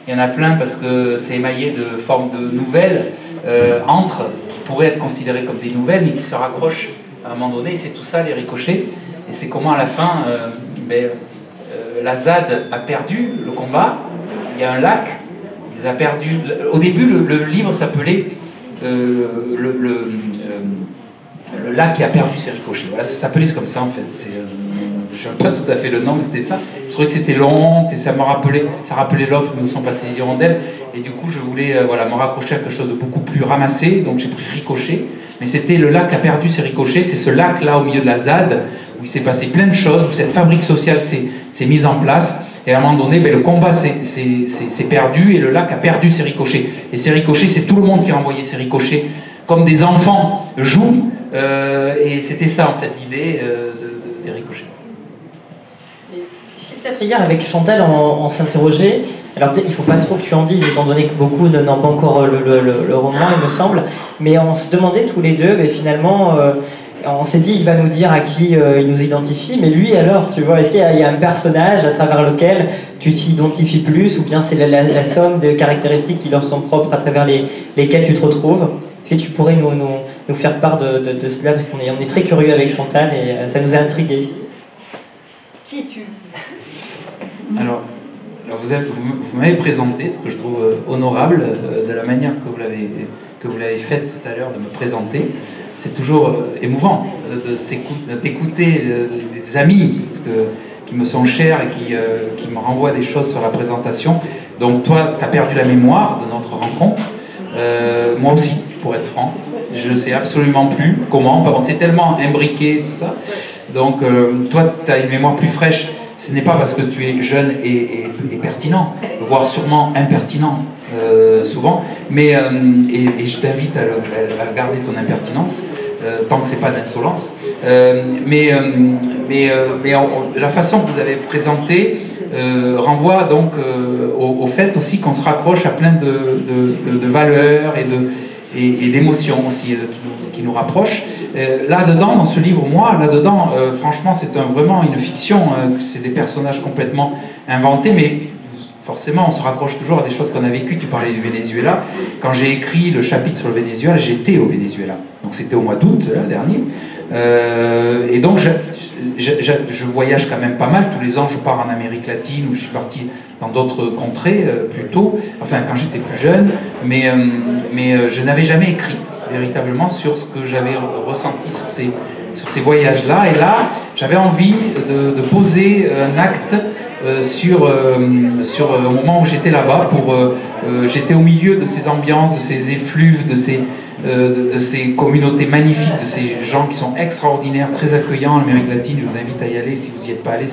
Il y en a plein parce que c'est émaillé de formes de nouvelles, qui pourraient être considérées comme des nouvelles, mais qui se raccrochent à un moment donné. C'est tout ça, les ricochets. Et c'est comment, à la fin, la ZAD a perdu le combat. Il y a un lac. Ils ont perdu. Au début, le livre s'appelait le lac qui a perdu ses ricochets. Voilà, ça s'appelait comme ça, en fait. Je ne sais pas tout à fait le nom, mais c'était ça. Je trouvais que c'était long, que ça rappelait l'autre, mais où sont passées les hirondelles. Et du coup, je voulais me raccrocher à quelque chose de beaucoup plus ramassé. Donc j'ai pris ricochet. Mais c'était le lac qui a perdu ses ricochets. C'est ce lac-là, au milieu de la ZAD, où il s'est passé plein de choses, où cette fabrique sociale s'est mise en place. Et à un moment donné, le combat s'est perdu et le lac a perdu ses ricochets. Et ces ricochets, c'est tout le monde qui a envoyé ces ricochets, comme des enfants jouent. Et c'était ça, en fait, l'idée des ricochets. Et si peut-être hier avec Chantal, on s'interrogeait. Alors peut-être il ne faut pas trop que tu en dises, étant donné que beaucoup n'ont pas encore le roman, il me semble. Mais on se demandait tous les deux, mais finalement, on s'est dit, il va nous dire à qui il nous identifie. Mais lui, alors, tu vois, est-ce qu'il y a un personnage à travers lequel tu t'identifies plus, ou bien c'est la somme de caractéristiques qui leur sont propres à travers lesquelles tu te retrouves? Est-ce que tu pourrais nous faire part de cela, parce qu'on est très curieux avec Chantal et ça nous a intrigués. Qui es-tu? Alors vous m'avez présenté, ce que je trouve honorable, de la manière que vous l'avez fait tout à l'heure, de me présenter. C'est toujours émouvant d'écouter des amis qui me sont chers et qui me renvoient des choses sur la présentation. Donc toi, tu as perdu la mémoire de notre rencontre. Moi aussi, pour être franc. Je ne sais absolument plus comment. On s'est tellement imbriqué, tout ça. Donc toi, tu as une mémoire plus fraîche. Ce n'est pas parce que tu es jeune et pertinent, voire sûrement impertinent souvent, mais et je t'invite à garder ton impertinence, tant que c'est pas d'insolence. La façon que vous avez présenté renvoie donc au fait aussi qu'on se raccroche à plein de valeurs et d'émotions aussi qui nous rapprochent. Là-dedans, dans ce livre, franchement, c'est vraiment une fiction, c'est des personnages complètement inventés, mais forcément, on se raccroche toujours à des choses qu'on a vécues. Tu parlais du Venezuela. Quand j'ai écrit le chapitre sur le Venezuela, j'étais au Venezuela. Donc c'était au mois d'août dernier. Et donc, je voyage quand même pas mal. Tous les ans, je pars en Amérique latine, ou je suis parti dans d'autres contrées plus tôt, enfin quand j'étais plus jeune, mais je n'avais jamais écrit véritablement sur ce que j'avais ressenti sur ces voyages-là. Et là, j'avais envie de poser un acte sur au moment où j'étais là-bas. J'étais au milieu de ces ambiances, de ces effluves, de ces communautés magnifiques, de ces gens qui sont extraordinaires, très accueillants en Amérique latine. Je vous invite à y aller si vous n'y êtes pas allé.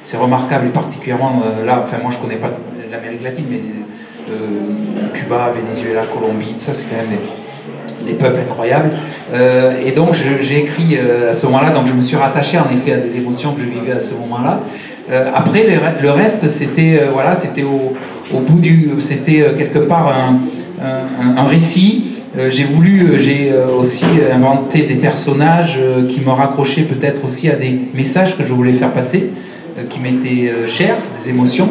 C'est remarquable, et particulièrement là, enfin moi je ne connais pas l'Amérique latine, mais Cuba, Venezuela, Colombie, tout ça c'est quand même des peuples incroyables. Et donc j'ai écrit à ce moment-là, donc je me suis rattaché en effet à des émotions que je vivais à ce moment-là. Après le reste, c'était voilà, c'était au bout c'était quelque part un récit. J'ai aussi inventé des personnages qui me raccrochaient peut-être aussi à des messages que je voulais faire passer, qui m'étaient chers, des émotions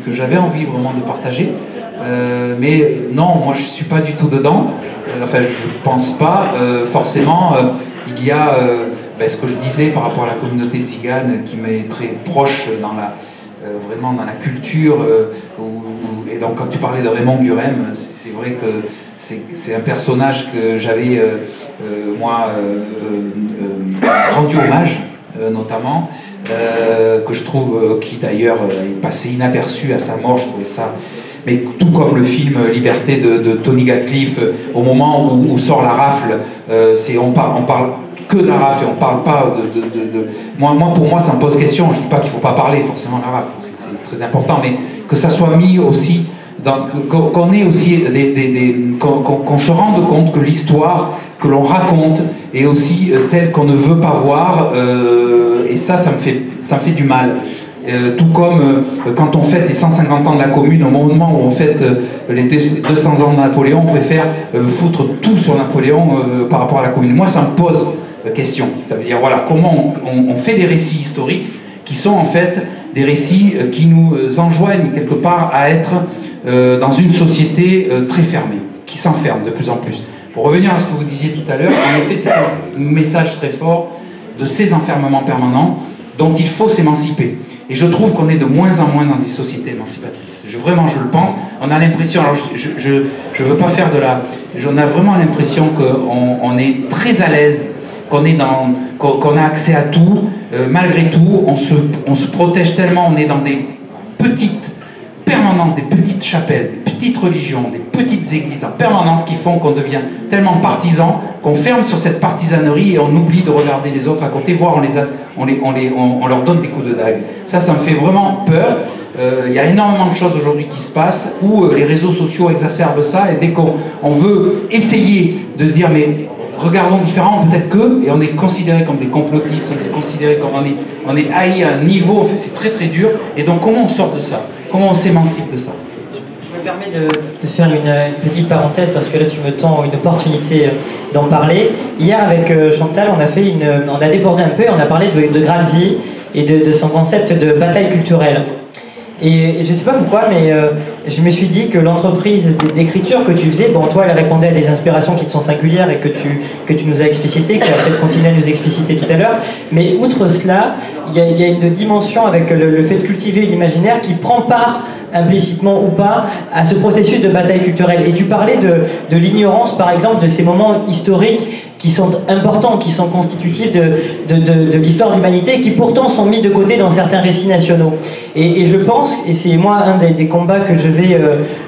que j'avais envie vraiment de partager. Mais non, moi je ne suis pas du tout dedans. Enfin, je ne pense pas. Forcément, il y a ce que je disais par rapport à la communauté tzigane qui m'est très proche vraiment dans la culture. Et donc, quand tu parlais de Raymond Gurem, c'est vrai que c'est un personnage que j'avais, moi, rendu hommage, notamment, que je trouve, qui d'ailleurs est passé inaperçu à sa mort. Je trouvais ça... Mais tout comme le film Liberté de Tony Gatliff, au moment où sort la rafle, on parle que de la rafle et on ne parle pas pour moi, ça me pose question. Je ne dis pas qu'il ne faut pas parler forcément de la rafle, c'est très important, mais que ça soit mis aussi, qu'on ait aussi qu'on se rende compte que l'histoire que l'on raconte est aussi celle qu'on ne veut pas voir, et ça me fait du mal. Tout comme quand on fête les 150 ans de la Commune, au moment où on fête les 200 ans de Napoléon, on préfère foutre tout sur Napoléon par rapport à la Commune. Moi, ça me pose question. Ça veut dire, voilà, comment on fait des récits historiques qui sont en fait des récits qui nous enjoignent quelque part à être dans une société très fermée, qui s'enferme de plus en plus. Pour revenir à ce que vous disiez tout à l'heure, en effet, c'est un message très fort de ces enfermements permanents dont il faut s'émanciper. Et je trouve qu'on est de moins en moins dans des sociétés émancipatrices. Vraiment, je le pense. On a l'impression, alors je veux pas faire on a vraiment l'impression qu'on est très à l'aise, qu'on a accès à tout. Malgré tout, on se protège tellement, on est dans des petites permanentes, des petites chapelles, des petites religions, des petites églises en permanence qui font qu'on devient tellement partisan qu'on ferme sur cette partisanerie et on oublie de regarder les autres à côté, voire on leur donne des coups de dague. Ça me fait vraiment peur. Il y a énormément de choses aujourd'hui qui se passent où les réseaux sociaux exacerbent ça, et dès qu'on veut essayer de se dire mais regardons différemment, peut-être que, et on est considéré comme des complotistes, on est considéré comme on est haï à un niveau, en fait c'est très très dur, et donc comment on sort de ça? Comment on s'émancipe de ça? Je me permets de faire une petite parenthèse parce que là tu me tends une opportunité d'en parler. Hier avec Chantal on a débordé un peu et on a parlé de Gramsci et de son concept de bataille culturelle. Et je ne sais pas pourquoi, mais je me suis dit que l'entreprise d'écriture que tu faisais, bon, toi, elle répondait à des inspirations qui te sont singulières et que tu nous as explicitées, que tu vas peut-être continuer à nous expliciter tout à l'heure. Mais outre cela, il y a une dimension avec le fait de cultiver l'imaginaire qui prend part, implicitement ou pas, à ce processus de bataille culturelle. Et tu parlais de l'ignorance, par exemple, de ces moments historiques qui sont importants, qui sont constitutifs de l'histoire de l'humanité, et qui pourtant sont mis de côté dans certains récits nationaux. Et je pense, et c'est moi un des combats que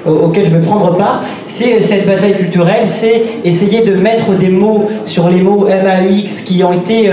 auxquels je vais prendre part, c'est cette bataille culturelle, c'est essayer de mettre des mots sur les mots MAUX qui ont été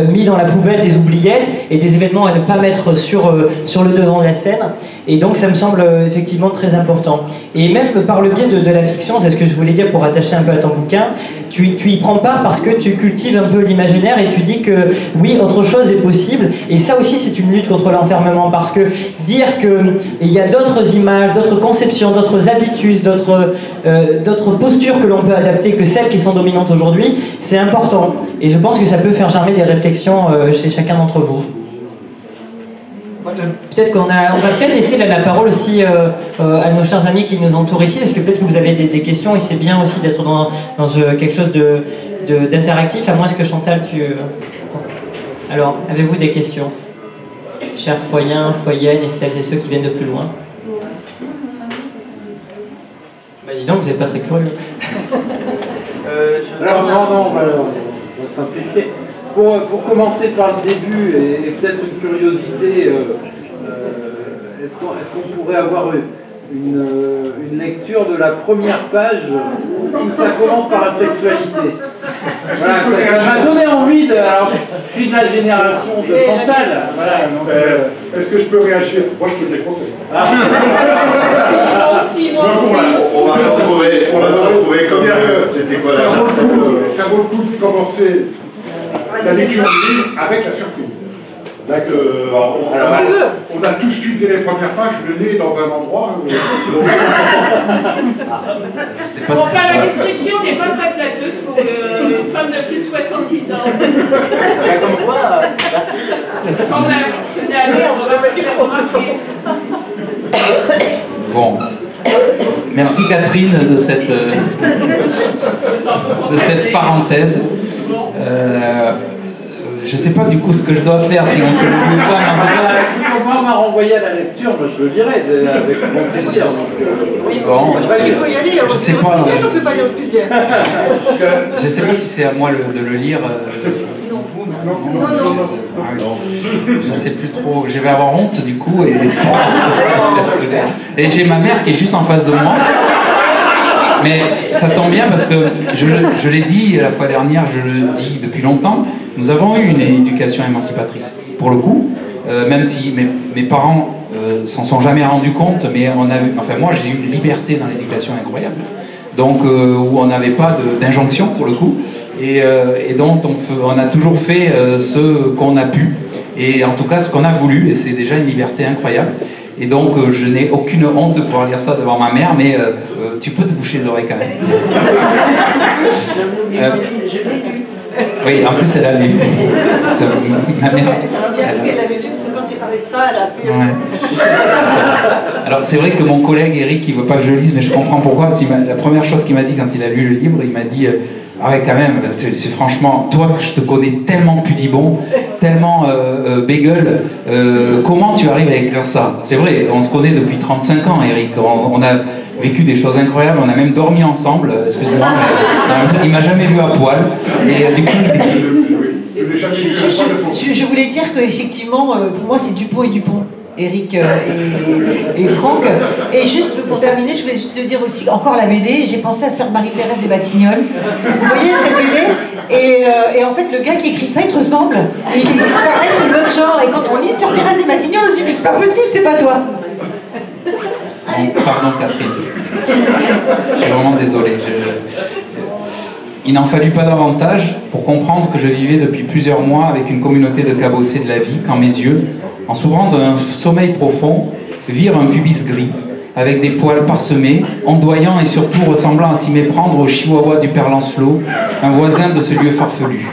mis dans la poubelle des oubliettes et des événements à ne pas mettre sur le devant de la scène. Et donc ça me semble effectivement très important. Et même par le biais de la fiction, c'est ce que je voulais dire pour attacher un peu à ton bouquin, tu y prends part parce que tu cultives un peu l'imaginaire et tu dis que oui, autre chose est possible. Et ça aussi, c'est une lutte contre l'enfermement, parce que dire qu'il y a d'autres images, d'autres conceptions, d'autres habitudes, d'autres postures que l'on peut adapter que celles qui sont dominantes aujourd'hui, c'est important. Et je pense que ça peut faire germer des réflexions chez chacun d'entre vous. Peut-être on va peut-être laisser la parole aussi à nos chers amis qui nous entourent ici, parce que peut-être que vous avez des questions et c'est bien aussi d'être dans quelque chose d'interactif, à moins que Chantal, Alors, avez-vous des questions? Chers foyens, foyennes et celles et ceux qui viennent de plus loin. Bah dis donc, vous n'êtes pas très curieux. Alors non, on va simplifier. Pour commencer par le début, et peut-être une curiosité, est-ce qu'on pourrait avoir une lecture de la première page où ça commence par la sexualité? Voilà, ça m'a donné envie alors, je suis de la génération de Chantal. Voilà, est-ce que je peux réagir? Moi, je peux décompter. Moi aussi. On va se retrouver comme c'était quoi la ça vaut le coup de commencer la lecture du livre avec la surprise. On a tous lu dès les premières pages, le nez dans un endroit. Enfin, la description n'est pas très flatteuse pour une femme de plus de 70 ans. Comme quoi, merci. Quand même, on va mettre la remarquer. Bon. Merci Catherine de cette parenthèse. Je ne sais pas du coup ce que je dois faire si on fait le pas, mais en tout cas... Moi, on m'a renvoyé à la lecture, moi je le lirai avec grand plaisir. Bon, Il faut y aller, je sais pas. on ne peut pas lire plus bien. Je ne sais pas si c'est à moi de le lire. Non. Je ne sais plus trop. Je vais avoir honte du coup. Et j'ai ma mère qui est juste en face de moi. Mais ça tombe bien parce que je l'ai dit la fois dernière, je le dis depuis longtemps, nous avons eu une éducation émancipatrice. Pour le coup, même si mes parents s'en sont jamais rendus compte, mais moi j'ai eu une liberté dans l'éducation incroyable. Donc où on n'avait pas d'injonction pour le coup, et dont on a toujours fait ce qu'on a pu, et en tout cas ce qu'on a voulu, et c'est déjà une liberté incroyable. Et donc, je n'ai aucune honte de pouvoir lire ça devant ma mère, mais tu peux te boucher les oreilles quand même. Oui, en plus, elle a lu. Ma mère. Ça m'a bien vu qu'elle avait lu, parce que quand j'ai parlé de ça, elle a fait... Ouais. Alors, c'est vrai que mon collègue Eric, il ne veut pas que je lise, mais je comprends pourquoi. La première chose qu'il m'a dit quand il a lu le livre, il m'a dit... Ah ouais, quand même, c'est franchement, toi que je te connais tellement pudibond, tellement bégueule, comment tu arrives à écrire ça? C'est vrai, on se connaît depuis 35 ans, Eric, on a vécu des choses incroyables, on a même dormi ensemble, excusez-moi, mais il m'a jamais vu à poil, et du coup... Je voulais dire qu'effectivement, pour moi, c'est Dupont et Dupont. Eric et Franck. Et juste pour terminer, je voulais juste te dire aussi, encore la BD, j'ai pensé à Sœur Marie-Thérèse des Batignolles. Vous voyez cette BD et en fait, le gars qui écrit ça, il te ressemble. Et il disparaît, c'est le même genre. Et quand on lit Sœur Thérèse des Batignolles, on se dit, mais c'est pas possible, c'est pas toi. Pardon Catherine. Je suis vraiment désolé. il n'en fallut pas davantage pour comprendre que je vivais depuis plusieurs mois avec une communauté de cabossés de la vie, quand mes yeux, en s'ouvrant d'un sommeil profond, virent un pubis gris, avec des poils parsemés, ondoyant et surtout ressemblant à s'y méprendre au chihuahua du père Lancelot, un voisin de ce lieu farfelu.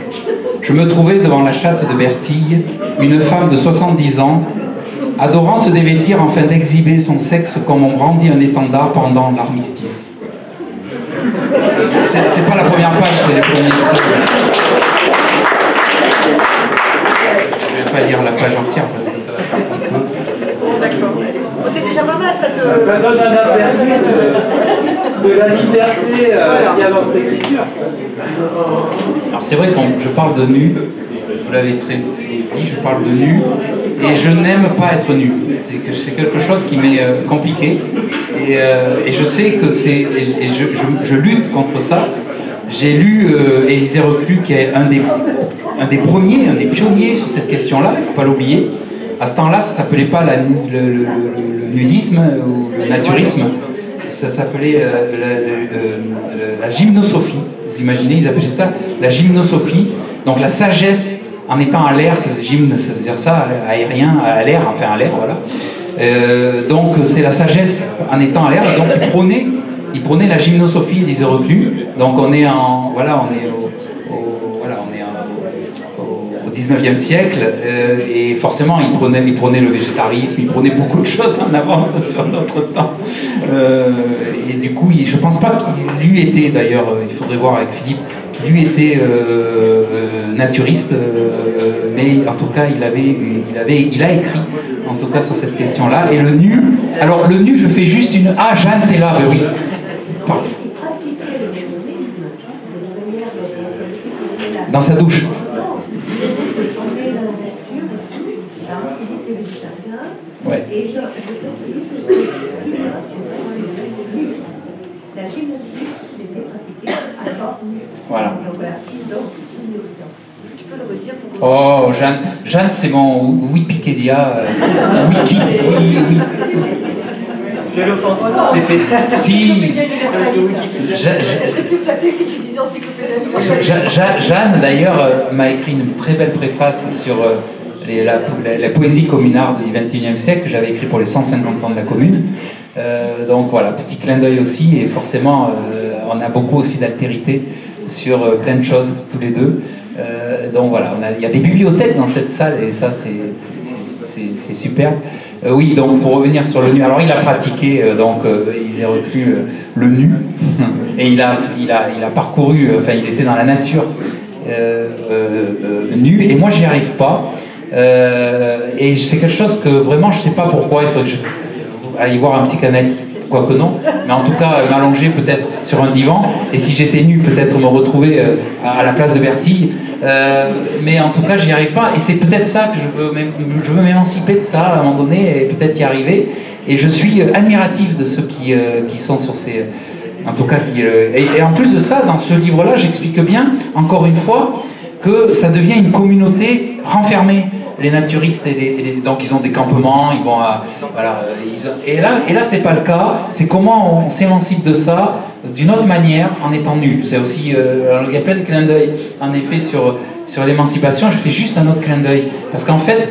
Je me trouvais devant la chatte de Bertille, une femme de 70 ans, adorant se dévêtir afin d'exhiber son sexe comme on brandit un étendard pendant l'armistice. C'est pas la première page, c'est les premiers trucs. Je vais pas lire la page entière parce que ça va faire un peu. D'accord. C'est déjà pas mal, ça te... Ça donne un aperçu de la liberté qu'il y a dans cette écriture. Alors c'est vrai que quand je parle de nu, vous l'avez très dit, je parle de nu, et je n'aime pas être nu. C'est quelque chose qui m'est compliqué, et je sais que c'est... Et je lutte contre ça. J'ai lu Élisée Reclus, qui est un des premiers, un des pionniers sur cette question-là, il ne faut pas l'oublier. À ce temps-là, ça ne s'appelait pas le nudisme ou le naturisme, ça s'appelait la gymnosophie. Vous imaginez, ils appelaient ça la gymnosophie. Donc la sagesse en étant à l'air, gymne, ça veut dire ça, aérien, à l'air, enfin à l'air, voilà. Donc c'est la sagesse en étant à l'air. Donc il prônait la gymnosophie, Élisée Reclus. Donc on est en, voilà, on est au 19e siècle, et forcément il prenait le végétarisme, il prenait beaucoup de choses en avance sur notre temps. Et du coup, je ne pense pas qu'il lui était, d'ailleurs, il faudrait voir avec Philippe, qu'il lui était naturiste, mais en tout cas il a écrit en tout cas sur cette question-là. Et le nu, alors le nu, je fais juste une... Ah, Jeanne, t'es là, ben oui. Pardon. Dans sa douche. Ouais. Voilà. Oh, Jeanne, c'est mon Wikipédia. Wiki. Oui. Je l'offense pas. Si. Je serais plus flatté si tu disais encyclopédie. Jeanne, d'ailleurs, m'a écrit une très belle préface sur la poésie communarde du XXIe siècle, que j'avais écrit pour les 150 ans de la commune. Donc voilà, petit clin d'œil aussi, et forcément, on a beaucoup aussi d'altérité sur plein de choses, tous les deux. Donc voilà, il y a des bibliothèques dans cette salle, et ça, c'est superbe. Oui, donc pour revenir sur le nu, alors il a pratiqué, Élisée Reclus, le nu, et il a parcouru, enfin il était dans la nature nu, et moi j'y arrive pas. Et c'est quelque chose que vraiment je sais pas pourquoi, il faudrait que je aille voir un psychanalyste, quoique non, mais en tout cas m'allonger peut-être sur un divan, et si j'étais nu peut-être me retrouver à la place de Bertille, mais en tout cas j'y arrive pas, et c'est peut-être ça que je veux m'émanciper de ça à un moment donné, et peut-être y arriver, et je suis admiratif de ceux qui sont sur ces... En tout cas, et en plus de ça, dans ce livre-là, j'explique bien, encore une fois, que ça devient une communauté renfermée. Les naturistes, donc ils ont des campements, ils vont à... Voilà, et là c'est pas le cas, c'est comment on s'émancipe de ça d'une autre manière en étant nu. C'est aussi... il y a plein de clins d'œil, en effet, sur l'émancipation. Je fais juste un autre clin d'œil, parce qu'en fait,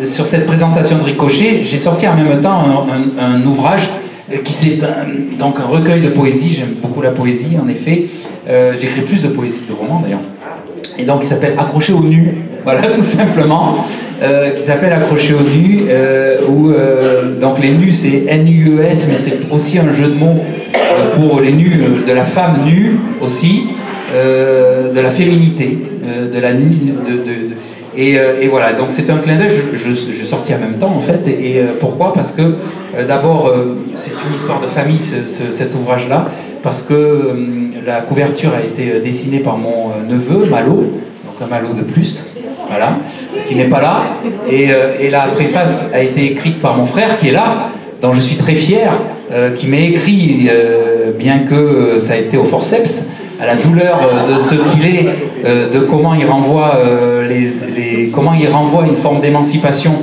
sur cette présentation de Ricochet, j'ai sorti en même temps un ouvrage qui c'est donc un recueil de poésie. J'aime beaucoup la poésie, en effet. J'écris plus de poésie que de romans, d'ailleurs. Et donc il s'appelle Accroché au nu, voilà, tout simplement, qui s'appelle Accroché au nu, où donc les nus c'est N-U-E-S, mais c'est aussi un jeu de mots pour les nus de la femme nue aussi, de la féminité, et voilà, donc c'est un clin d'œil, je sortis en même temps en fait, et pourquoi? Parce que d'abord c'est une histoire de famille cet ouvrage-là, parce que la couverture a été dessinée par mon neveu, Malo, donc un Malo de plus, voilà, qui n'est pas là, et la préface a été écrite par mon frère qui est là, dont je suis très fier, qui m'a écrit, bien que ça a été au forceps, à la douleur de ce qu'il est, de comment il renvoie comment il renvoie une forme d'émancipation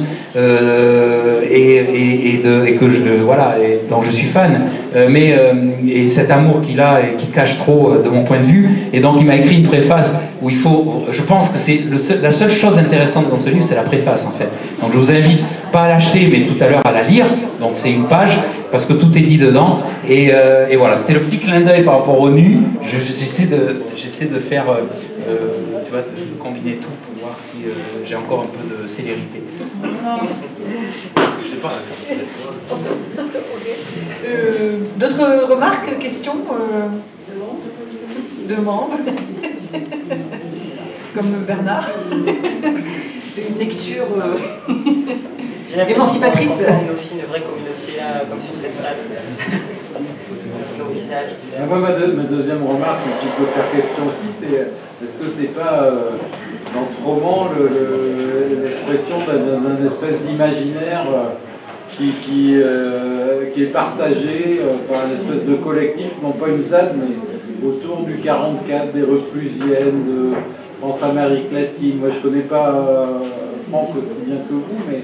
dont je suis fan, et cet amour qu'il a et qui cache trop de mon point de vue, et donc il m'a écrit une préface où je pense que c'est la seule chose intéressante dans ce livre, c'est la préface en fait. Donc je vous invite pas à l'acheter, mais tout à l'heure à la lire. Donc c'est une page parce que tout est dit dedans, et voilà, c'était le petit clin d'œil par rapport au nu. J'essaie de faire, tu vois, de combiner tout pour voir si j'ai encore un peu de célérité. Je sais pas. D'autres remarques, questions de membres comme Bernard? Une lecture émancipatrice. On est aussi une vraie communauté là, comme sur cette table. Nos visages. Moi, ma deuxième remarque, qui peut faire question aussi, c'est est-ce que c'est pas dans ce roman l'expression d'un espèce d'imaginaire qui est partagé par une espèce de collectif, non pas une ZAD, mais autour du 44, des Reclusiennes, de France-Amérique latine. Moi, je ne connais pas Franck aussi bien que vous, mais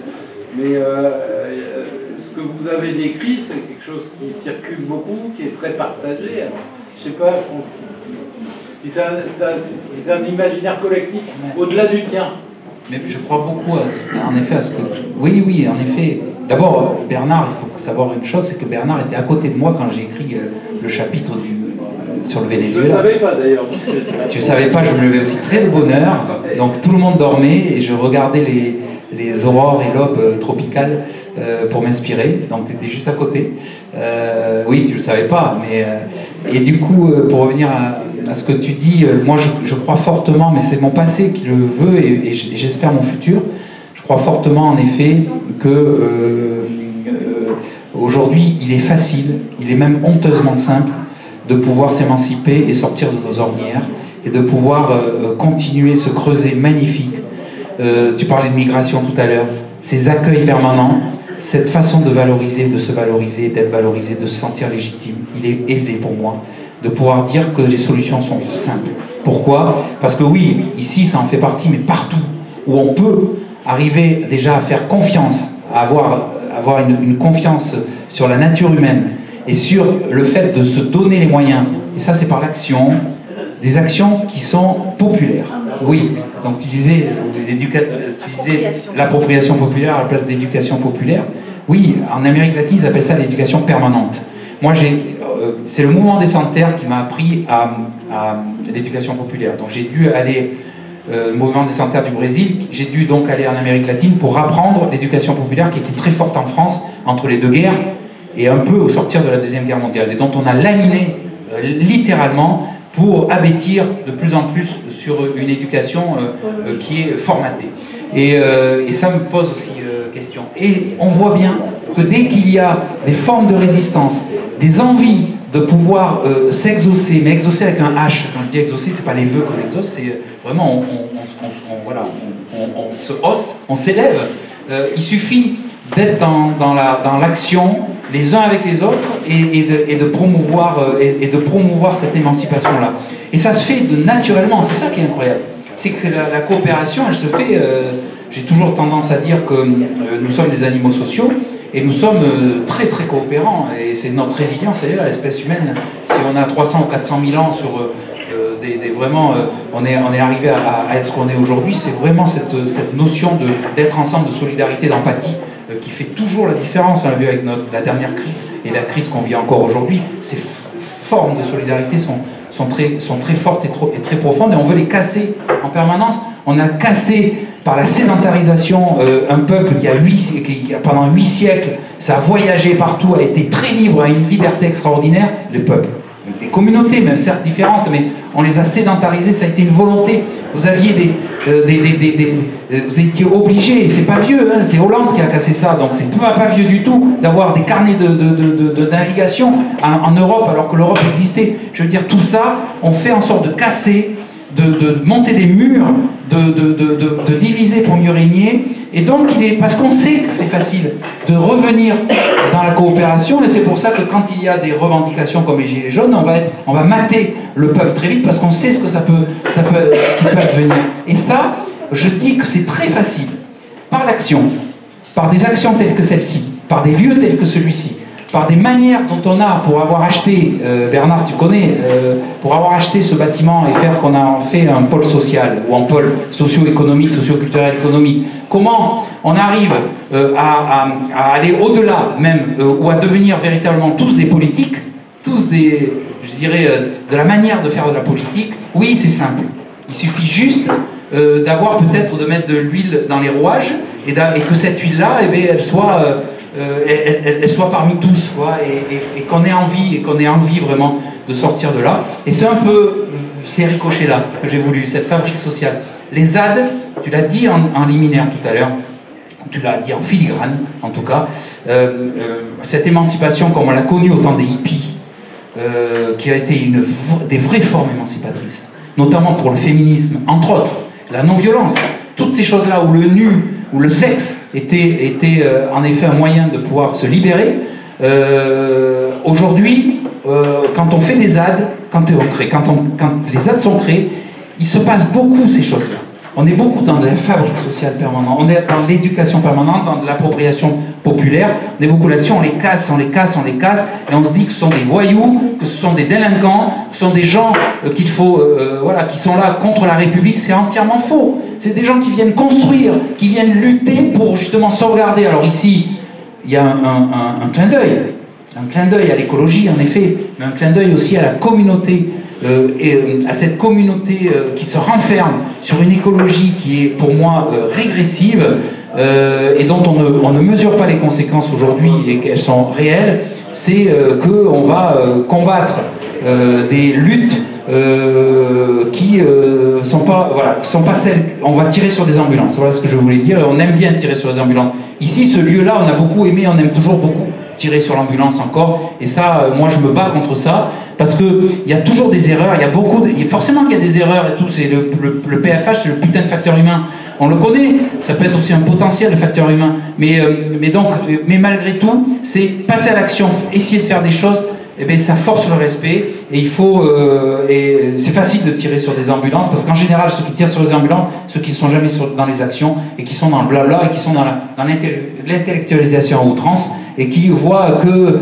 ce que vous avez décrit, c'est quelque chose qui circule beaucoup, qui est très partagé. Alors, je ne sais pas si c'est un imaginaire collectif au-delà du tien. Mais je crois beaucoup, en effet, à ce que... Oui, en effet. D'abord, Bernard, il faut savoir une chose, c'est que Bernard était à côté de moi quand j'ai écrit le chapitre sur le Venezuela. Je ne savais pas d'ailleurs. Tu ne savais pas, je me levais aussi très de bonne heure. Donc tout le monde dormait et je regardais les aurores et l'aube tropicales pour m'inspirer. Donc tu étais juste à côté. Oui, tu ne le savais pas. Et du coup, pour revenir à ce que tu dis, moi je crois fortement, mais c'est mon passé qui le veut et j'espère mon futur. Je crois fortement en effet que aujourd'hui il est facile, il est même honteusement simple de pouvoir s'émanciper et sortir de nos ornières et de pouvoir continuer ce creuset magnifique. Tu parlais de migration tout à l'heure, ces accueils permanents, cette façon de valoriser, de se valoriser, d'être valorisé, de se sentir légitime, il est aisé pour moi de pouvoir dire que les solutions sont simples. Pourquoi? Parce que oui, ici ça en fait partie, mais partout où on peut arriver déjà à faire confiance, à avoir une confiance sur la nature humaine et sur le fait de se donner les moyens, et ça c'est par l'action, des actions qui sont populaires. Oui, donc tu disais l'appropriation populaire à la place d'éducation populaire. Oui, en Amérique latine ils appellent ça l'éducation permanente. Moi c'est le mouvement des Sans-Terre qui m'a appris à l'éducation populaire. Donc j'ai dû aller le mouvement des Sans-Terre du Brésil, j'ai dû donc aller en Amérique latine pour apprendre l'éducation populaire qui était très forte en France entre les deux guerres et un peu au sortir de la Deuxième Guerre mondiale, et dont on a laminé littéralement pour abêtir de plus en plus sur une éducation qui est formatée. Et ça me pose aussi question. Et on voit bien que dès qu'il y a des formes de résistance, des envies de pouvoir s'exaucer, mais exaucer avec un H, quand je dis exaucer, c'est pas les vœux qu'on exauce, c'est vraiment on se hausse, on s'élève. Il suffit d'être dans l'action, les uns avec les autres, et de promouvoir cette émancipation-là. Et ça se fait naturellement, c'est ça qui est incroyable. C'est que la coopération, elle se fait, j'ai toujours tendance à dire que nous sommes des animaux sociaux, et nous sommes très très coopérants, et c'est notre résilience, elle est là, l'espèce humaine. Si on a 300 ou 400 000 ans sur vraiment, on est arrivé à être ce qu'on est aujourd'hui, c'est vraiment cette notion d'être ensemble, de solidarité, d'empathie, qui fait toujours la différence. On l'a vu avec la dernière crise et la crise qu'on vit encore aujourd'hui. Ces formes de solidarité sont très fortes et très profondes, et on veut les casser en permanence. On a cassé par la sédentarisation un peuple qui pendant 8 siècles, ça a voyagé partout, a été très libre, a une liberté extraordinaire, le peuple. Des communautés, même certes différentes, mais on les a sédentarisées, ça a été une volonté. Vous aviez vous étiez obligés, c'est pas vieux, hein, c'est Hollande qui a cassé ça, donc c'est pas vieux du tout d'avoir des carnets de navigation en Europe alors que l'Europe existait. Je veux dire, tout ça, on fait en sorte de casser, de monter des murs, de diviser pour mieux régner. Et donc, parce qu'on sait que c'est facile de revenir dans la coopération, et c'est pour ça que quand il y a des revendications comme les Gilets jaunes, on va mater le peuple très vite, parce qu'on sait ce que ce qui peut advenir. Et ça, je dis que c'est très facile, par l'action, par des actions telles que celle-ci, par des lieux tels que celui-ci, par des manières dont on a pour avoir acheté, Bernard tu connais, pour avoir acheté ce bâtiment et faire qu'on a en fait un pôle social ou un pôle socio-économique, socio-culturel économique, comment on arrive à aller au-delà même, ou à devenir véritablement tous des politiques, tous des, je dirais, de la manière de faire de la politique, oui c'est simple, il suffit juste d'avoir peut-être de mettre de l'huile dans les rouages et que cette huile-là, eh bien, elle soit parmi tous, quoi, et qu'on ait envie vraiment de sortir de là. Et c'est un peu ces ricochets-là que j'ai voulu, cette fabrique sociale. Les ZAD, tu l'as dit en liminaire tout à l'heure, tu l'as dit en filigrane en tout cas, cette émancipation comme on l'a connue au temps des hippies, qui a été des vraies formes émancipatrices, notamment pour le féminisme, entre autres, la non-violence, toutes ces choses-là où le nu, où le sexe était en effet un moyen de pouvoir se libérer. Aujourd'hui, quand on fait des ZAD, quand les ZAD sont créés, il se passe beaucoup ces choses-là. On est beaucoup dans de la fabrique sociale permanente, on est dans l'éducation permanente, dans de l'appropriation populaire, on est beaucoup là-dessus, on les casse, et on se dit que ce sont des voyous, que ce sont des délinquants, que ce sont des gens qu'il faut, voilà, qui sont là contre la République. C'est entièrement faux. C'est des gens qui viennent construire, qui viennent lutter pour justement sauvegarder. Alors ici, il y a un clin d'œil à l'écologie en effet, mais un clin d'œil aussi à la communauté, à cette communauté qui se renferme sur une écologie qui est pour moi régressive et dont on ne mesure pas les conséquences aujourd'hui et qu'elles sont réelles. C'est qu'on va combattre des luttes qui sont pas celles. On va tirer sur des ambulances, voilà ce que je voulais dire, et on aime bien tirer sur les ambulances. Ici, ce lieu-là, on a beaucoup aimé, on aime toujours beaucoup tirer sur l'ambulance encore, et ça, moi je me bats contre ça, parce qu'il y a toujours des erreurs, forcément qu'il y a des erreurs et tout, c'est le PFH, c'est le putain de facteur humain, on le connaît, ça peut être aussi un potentiel de facteur humain, mais malgré tout, c'est passer à l'action, essayer de faire des choses, eh bien, ça force le respect, et il faut, et c'est facile de tirer sur des ambulances, parce qu'en général, ceux qui tirent sur les ambulances, ceux qui ne sont jamais dans les actions, et qui sont dans le blabla, et qui sont dans l'intellectualisation à outrance, et qui voient que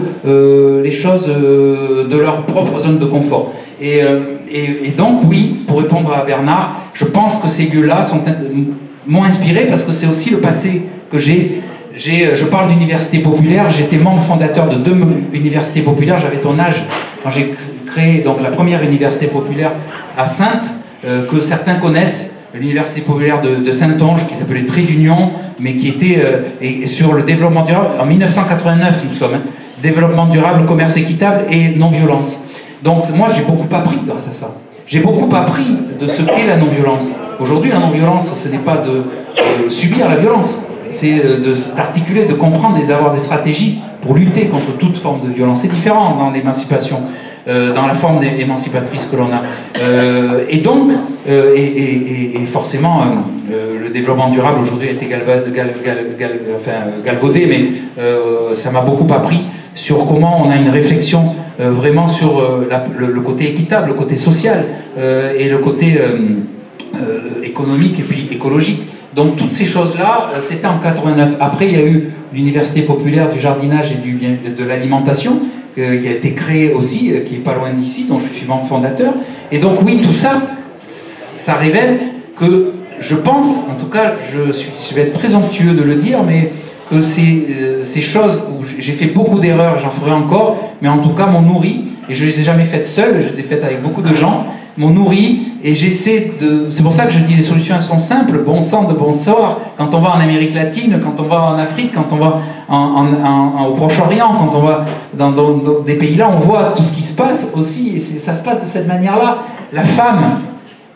les choses de leur propre zone de confort. Et donc, oui, pour répondre à Bernard, je pense que ces lieux-là m'ont inspiré, parce que c'est aussi le passé que j'ai. Je parle d'université populaire, j'étais membre fondateur de 2 universités populaires, j'avais ton âge quand j'ai créé donc la première université populaire à Saintes, que certains connaissent, l'université populaire de Saintonge, qui s'appelait Trait d'Union, mais qui était sur le développement durable, en 1989 nous sommes, développement durable, commerce équitable et non-violence. Donc moi j'ai beaucoup appris grâce à ça. J'ai beaucoup appris de ce qu'est la non-violence. Aujourd'hui la non-violence, ce n'est pas de subir la violence, c'est d'articuler, de comprendre et d'avoir des stratégies pour lutter contre toute forme de violence. C'est différent dans l'émancipation, dans la forme émancipatrice que l'on a. Et donc, forcément, le développement durable aujourd'hui a été galvaudé, mais ça m'a beaucoup appris sur comment on a une réflexion vraiment sur le côté équitable, le côté social et le côté économique et puis écologique. Donc toutes ces choses-là, c'était en 89. Après, il y a eu l'université populaire du jardinage et de l'alimentation, qui a été créée aussi, qui n'est pas loin d'ici, dont je suis membre fondateur. Et donc oui, tout ça, ça révèle que je pense, en tout cas, je vais être présomptueux de le dire, mais que ces choses où j'ai fait beaucoup d'erreurs, j'en ferai encore, mais en tout cas m'ont nourri, et je ne les ai jamais faites seul, je les ai faites avec beaucoup de gens, m'ont nourri, et j'essaie de... C'est pour ça que je dis les solutions elles sont simples, bon sang de bonsoir. Quand on va en Amérique latine, quand on va en Afrique, quand on va au Proche-Orient, quand on va dans des pays-là, on voit tout ce qui se passe aussi, et ça se passe de cette manière-là. La femme,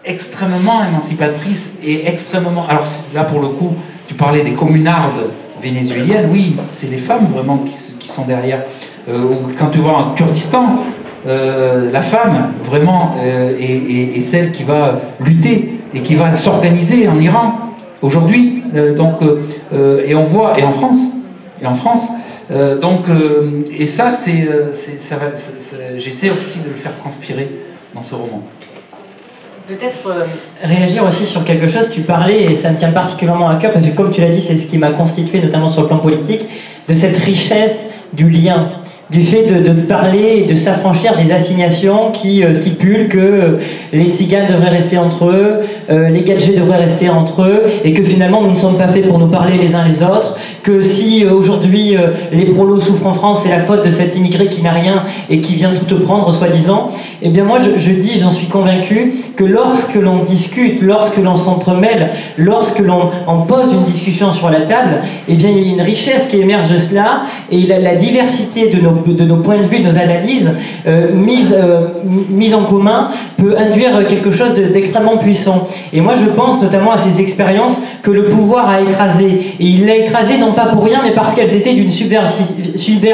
extrêmement émancipatrice et extrêmement... Alors là, pour le coup, tu parlais des communardes vénézuéliennes, oui, c'est les femmes vraiment qui sont derrière. Quand tu vas en Kurdistan, la femme, vraiment, est celle qui va lutter et qui va s'organiser en Iran, aujourd'hui. Et on voit, et en France. Et ça, j'essaie aussi de le faire transpirer dans ce roman. peut-être réagir aussi sur quelque chose. Tu parlais, et ça me tient particulièrement à cœur, parce que comme tu l'as dit, c'est ce qui m'a constitué, notamment sur le plan politique, de cette richesse du lien, du fait de parler et de s'affranchir des assignations qui stipulent que les tziganes devraient rester entre eux, les gadgets devraient rester entre eux, et que finalement nous ne sommes pas faits pour nous parler les uns les autres, que si aujourd'hui les prolos souffrent en France, c'est la faute de cet immigré qui n'a rien et qui vient tout te prendre, soi-disant. Eh bien moi je dis, j'en suis convaincu, que lorsque l'on discute, lorsque l'on s'entremêle, lorsque l'on pose une discussion sur la table, eh bien il y a une richesse qui émerge de cela, et la diversité de nos points de vue, de nos analyses mises en commun peut induire quelque chose d'extrêmement puissant. Et moi je pense notamment à ces expériences que le pouvoir a écrasées. Et il l'a écrasé non pas pour rien, mais parce qu'elles étaient d'une subversivité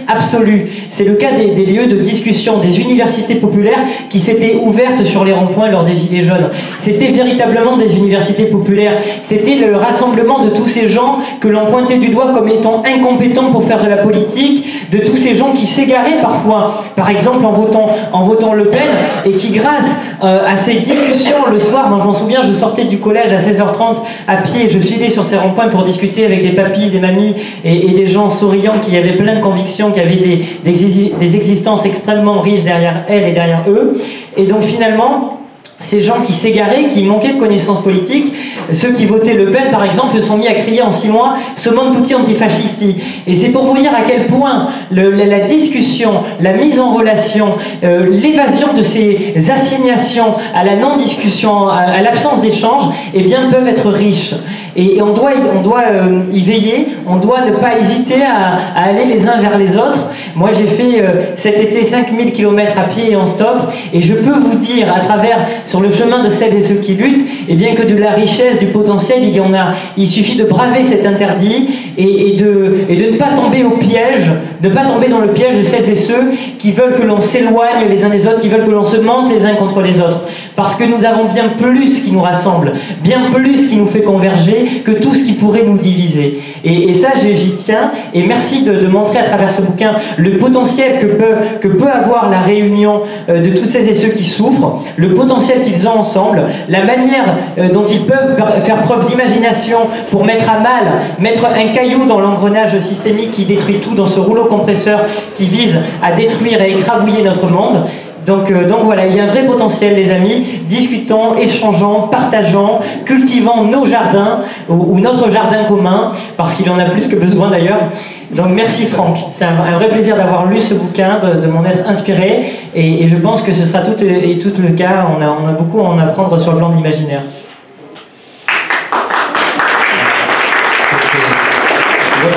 absolue. C'est le cas des lieux de discussion, des universités populaires qui s'étaient ouvertes sur les ronds-points lors des Gilets jaunes. C'était véritablement des universités populaires. C'était le rassemblement de tous ces gens que l'on pointait du doigt comme étant incompétents pour faire de la politique, de tous ces gens qui s'égaraient parfois, par exemple en votant Le Pen, et qui grâce à ces discussions le soir, moi je m'en souviens, je sortais du collège à 16h30 à pied, je filais sur ces ronds-points pour discuter avec des papis, des mamies et des gens souriants qui avaient plein de convictions, qui avaient des existences extrêmement riches derrière elles et derrière eux. Et donc finalement, ces gens qui s'égaraient, qui manquaient de connaissances politiques, ceux qui votaient Le Pen par exemple, se sont mis à crier en 6 mois « Somon tutti antifascisti ». Et c'est pour vous dire à quel point la discussion, la mise en relation, l'évasion de ces assignations à la non-discussion, à l'absence d'échange, eh bien peuvent être riches. Et on doit y veiller, on doit ne pas hésiter à aller les uns vers les autres. Moi j'ai fait cet été 5000 km à pied et en stop, et je peux vous dire à travers, sur le chemin de celles et ceux qui luttent, eh bien que de la richesse, du potentiel, il y en a. Il suffit de braver cet interdit et de ne pas tomber au piège, de ne pas tomber dans le piège de celles et ceux qui veulent que l'on s'éloigne les uns des autres, qui veulent que l'on se mente les uns contre les autres. Parce que nous avons bien plus qui nous rassemble, bien plus qui nous fait converger que tout ce qui pourrait nous diviser. Et ça, j'y tiens, et merci de montrer à travers ce bouquin le potentiel que peut avoir la réunion de toutes celles et ceux qui souffrent, le potentiel qu'ils ont ensemble, la manière dont ils peuvent faire preuve d'imagination pour mettre à mal, mettre un caillou dans l'engrenage systémique qui détruit tout, dans ce rouleau compresseur qui vise à détruire et écrabouiller notre monde. Donc voilà, il y a un vrai potentiel, les amis. Discutons, échangeons, partageons, cultivons nos jardins ou notre jardin commun, parce qu'il en a plus que besoin d'ailleurs. Donc merci Franck, c'est un vrai plaisir d'avoir lu ce bouquin, de m'en être inspiré, et je pense que ce sera tout le cas. On a beaucoup à en apprendre sur le plan de l'imaginaire.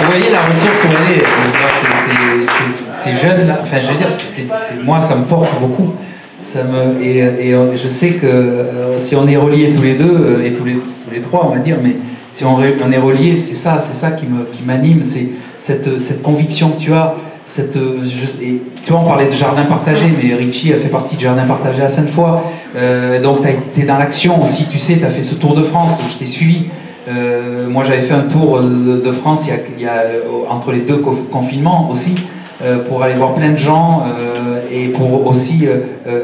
Vous voyez la ressource où elle est, ces jeunes-là, enfin je veux dire, moi ça me porte beaucoup. Et je sais que si on est reliés tous les deux, et tous les trois on va dire, mais si on est reliés, c'est ça qui m'anime, c'est cette conviction que tu as. Et, tu vois, on parlait de jardin partagé, mais Richie a fait partie de jardin partagé à Sainte-Foy, donc tu as été dans l'action aussi, tu sais, tu as fait ce tour de France, je t'ai suivi. Moi j'avais fait un tour de France il y a entre les 2 confinements aussi, pour aller voir plein de gens et pour aussi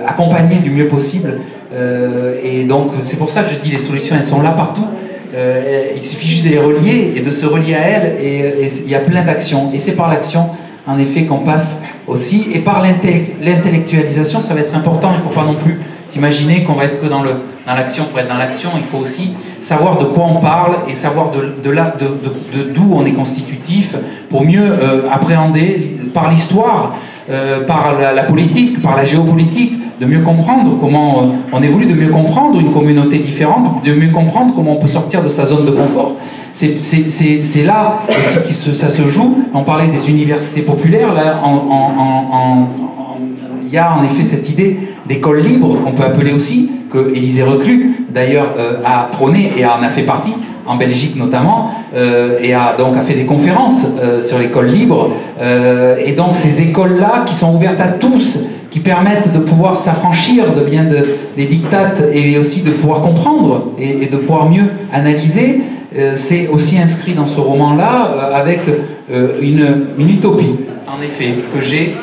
accompagner du mieux possible. Et donc c'est pour ça que je dis les solutions elles sont là partout. Il suffit juste de les relier et de se relier à elles, et il y a plein d'actions. Et c'est par l'action en effet qu'on passe aussi, et par l'intellectualisation ça va être important. Il ne faut pas non plus s'imaginer qu'on va être que dans l'action. Pour être dans l'action, il faut aussi savoir de quoi on parle et savoir d'où on est constitutif, pour mieux appréhender par l'histoire, par la politique, par la géopolitique, de mieux comprendre comment on évolue, de mieux comprendre une communauté différente, de mieux comprendre comment on peut sortir de sa zone de confort. C'est là aussi que ça se joue. On parlait des universités populaires, là, il y a en effet cette idée d'école libre, qu'on peut appeler aussi, que Élisée Reclus d'ailleurs a prôné et en a fait partie, en Belgique notamment, et a fait des conférences sur l'école libre. Et donc ces écoles-là qui sont ouvertes à tous, qui permettent de pouvoir s'affranchir des dictates, et aussi de pouvoir comprendre et de pouvoir mieux analyser, c'est aussi inscrit dans ce roman-là avec une utopie, en effet, que j'ai.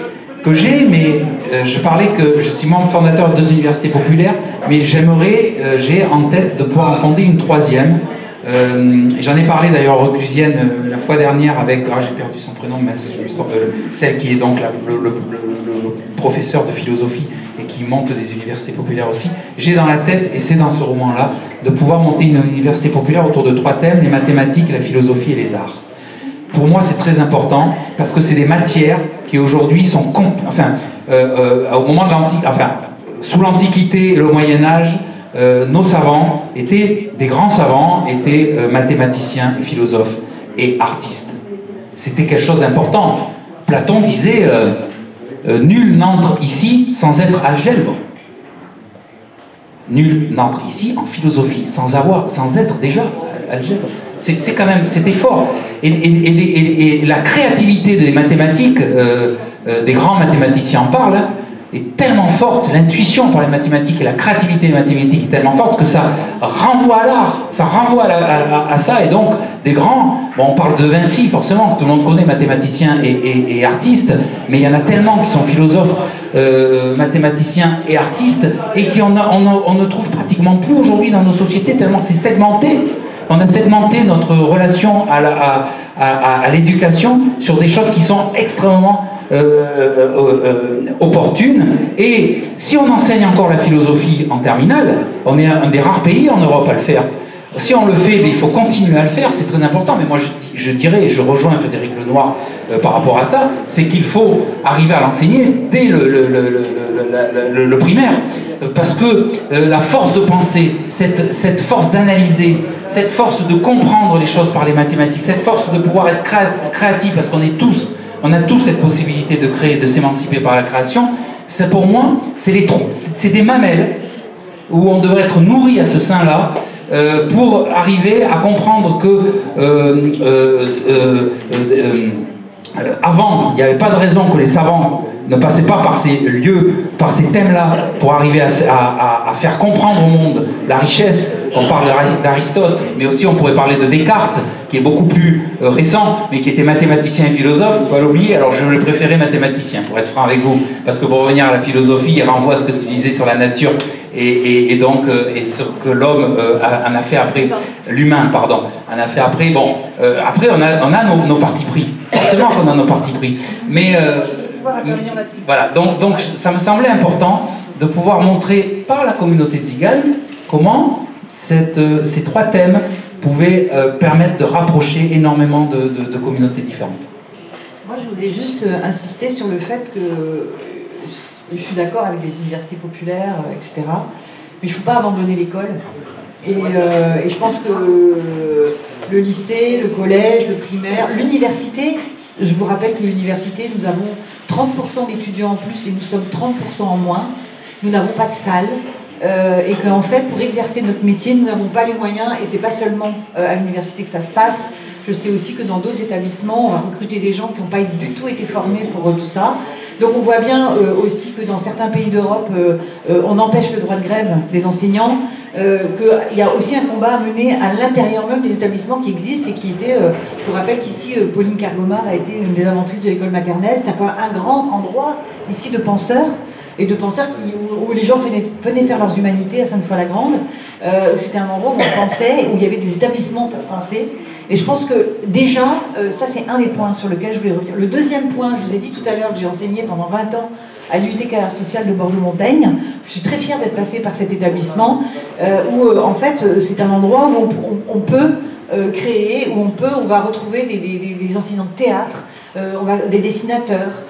que j'ai, mais je parlais que je suis membre fondateur de 2 universités populaires, mais j'aimerais, j'ai en tête de pouvoir en fonder une 3e. J'en ai parlé d'ailleurs à Reclusienne la fois dernière avec, j'ai perdu son prénom, mais celle qui est donc le professeur de philosophie et qui monte des universités populaires aussi. J'ai dans la tête, et c'est dans ce roman-là, de pouvoir monter une université populaire autour de 3 thèmes, les mathématiques, la philosophie et les arts. Pour moi, c'est très important parce que c'est des matières qui aujourd'hui sont, au moment de l'Antiquité, sous l'Antiquité et le Moyen-Âge, nos savants étaient, des grands savants, étaient mathématiciens, philosophes et artistes. C'était quelque chose d'important. Platon disait nul n'entre ici sans être algèbre. Nul n'entre ici en philosophie sans être déjà algèbre. C'est quand même, c'était fort. Et la créativité des mathématiques, des grands mathématiciens en parlent, est tellement forte, l'intuition par les mathématiques et la créativité des mathématiques est tellement forte que ça renvoie à l'art, ça renvoie à ça, et donc des grands, bon, on parle de Vinci forcément, que tout le monde connaît, mathématicien et artiste, mais il y en a tellement qui sont philosophes, mathématiciens et artistes, et qu'on ne trouve pratiquement plus aujourd'hui dans nos sociétés, tellement c'est segmenté. On a segmenté notre relation à l'éducation sur des choses qui sont extrêmement opportune, et si on enseigne encore la philosophie en terminale, on est un des rares pays en Europe à le faire. Si on le fait, mais il faut continuer à le faire, c'est très important, mais moi je dirais, et je rejoins Frédéric Lenoir par rapport à ça, c'est qu'il faut arriver à l'enseigner dès le primaire, parce que la force de penser, cette force d'analyser, cette force de comprendre les choses par les mathématiques, cette force de pouvoir être créatif, parce qu'on a tous cette possibilité de créer, de s'émanciper par la création. C'est pour moi, c'est des mamelles où on devrait être nourri à ce sein-là pour arriver à comprendre que avant, il n'y avait pas de raison que les savants ne passaient pas par ces lieux, par ces thèmes-là, pour arriver à faire comprendre au monde la richesse. On parle d'Aristote, mais aussi on pourrait parler de Descartes, qui est beaucoup plus récent, mais qui était mathématicien et philosophe, il ne faut pas l'oublier. Alors je le préférais mathématicien, pour être franc avec vous, parce que pour revenir à la philosophie, il renvoie à ce que tu disais sur la nature, et donc ce que l'homme en a fait après, l'humain, pardon, en a fait après. Bon, après on a nos partis pris, forcément qu'on a nos partis pris, mais voilà, donc ça me semblait important de pouvoir montrer par la communauté tzigane comment ces 3 thèmes pouvaient permettre de rapprocher énormément de communautés différentes. Moi, je voulais juste insister sur le fait que je suis d'accord avec les universités populaires, etc. Mais il ne faut pas abandonner l'école. Et je pense que le lycée, le collège, le primaire, l'université, je vous rappelle que l'université, nous avons 30% d'étudiants en plus et nous sommes 30% en moins. Nous n'avons pas de salle. Et qu'en fait, pour exercer notre métier, nous n'avons pas les moyens, et c'est pas seulement à l'université que ça se passe. Je sais aussi que dans d'autres établissements, on va recruter des gens qui n'ont pas du tout été formés pour tout ça. Donc on voit bien aussi que dans certains pays d'Europe, on empêche le droit de grève des enseignants, qu'il y a aussi un combat à mener à l'intérieur même des établissements qui existent et qui étaient, je vous rappelle qu'ici, Pauline Kergomar a été une des inventrices de l'école maternelle. C'est un grand endroit ici de penseurs, et de penseurs où les gens venaient faire leurs humanités à Sainte-Foy-la-Grande, où c'était un endroit où on pensait, où il y avait des établissements pour penser. Et je pense que déjà, ça c'est un des points sur lesquels je voulais revenir. Le deuxième point, je vous ai dit tout à l'heure que j'ai enseigné pendant 20 ans à l'UT Carrière Sociale de Bordeaux-Montaigne. Je suis très fière d'être passée par cet établissement, où en fait c'est un endroit où on peut créer, où on va retrouver des enseignants de théâtre, des dessinateurs,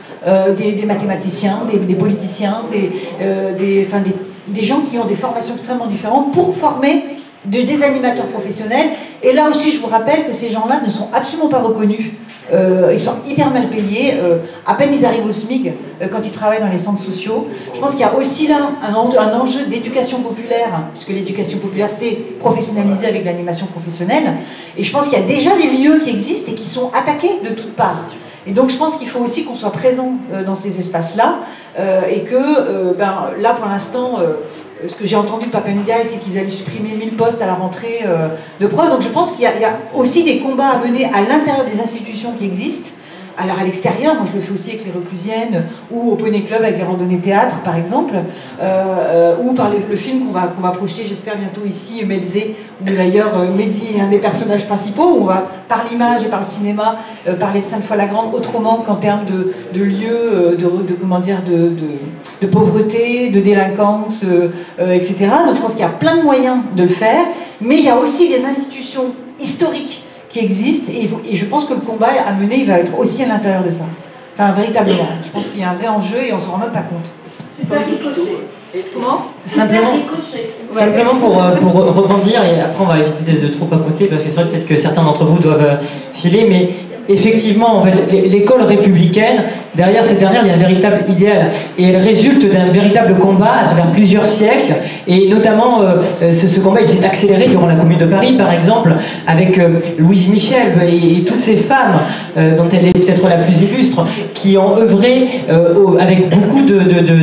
des mathématiciens, des politiciens, des gens qui ont des formations extrêmement différentes pour former des animateurs professionnels. Et là aussi, je vous rappelle que ces gens-là ne sont absolument pas reconnus. Ils sont hyper mal payés. À peine ils arrivent au SMIC quand ils travaillent dans les centres sociaux. Je pense qu'il y a aussi là un enjeu d'éducation populaire, puisque l'éducation populaire, c'est professionnalisé avec l'animation professionnelle. Et je pense qu'il y a déjà des lieux qui existent et qui sont attaqués de toutes parts. Et donc je pense qu'il faut aussi qu'on soit présent dans ces espaces-là, et que là pour l'instant, ce que j'ai entendu de Papendiaï, c'est qu'ils allaient supprimer 1000 postes à la rentrée de profs. Donc je pense qu'il y a aussi des combats à mener à l'intérieur des institutions qui existent, alors à l'extérieur, moi je le fais aussi avec les Reclusiennes, ou au Poney Club avec les randonnées théâtre par exemple, ou par le film qu'on va projeter j'espère bientôt ici, Mezzé, où d'ailleurs Mehdi est un des personnages principaux, où on va par l'image et par le cinéma parler de Sainte-Foy-la-Grande autrement qu'en termes de lieux, de pauvreté, de délinquance, etc. Donc je pense qu'il y a plein de moyens de le faire, mais il y a aussi des institutions historiques qui existent, et je pense que le combat à mener, il va être aussi à l'intérieur de ça. Enfin, véritablement. Je pense qu'il y a un vrai enjeu et on ne s'en rend même pas compte. Comment ? Simplement pour rebondir, et après on va éviter de trop papoter, parce que c'est vrai peut-être que certains d'entre vous doivent filer, mais effectivement, en fait, l'école républicaine, derrière cette dernière, il y a un véritable idéal. Et elle résulte d'un véritable combat à travers plusieurs siècles. Et notamment, ce combat, il s'est accéléré durant la Commune de Paris, par exemple, avec Louise Michel et toutes ces femmes, dont elle est peut-être la plus illustre, qui ont œuvré avec beaucoup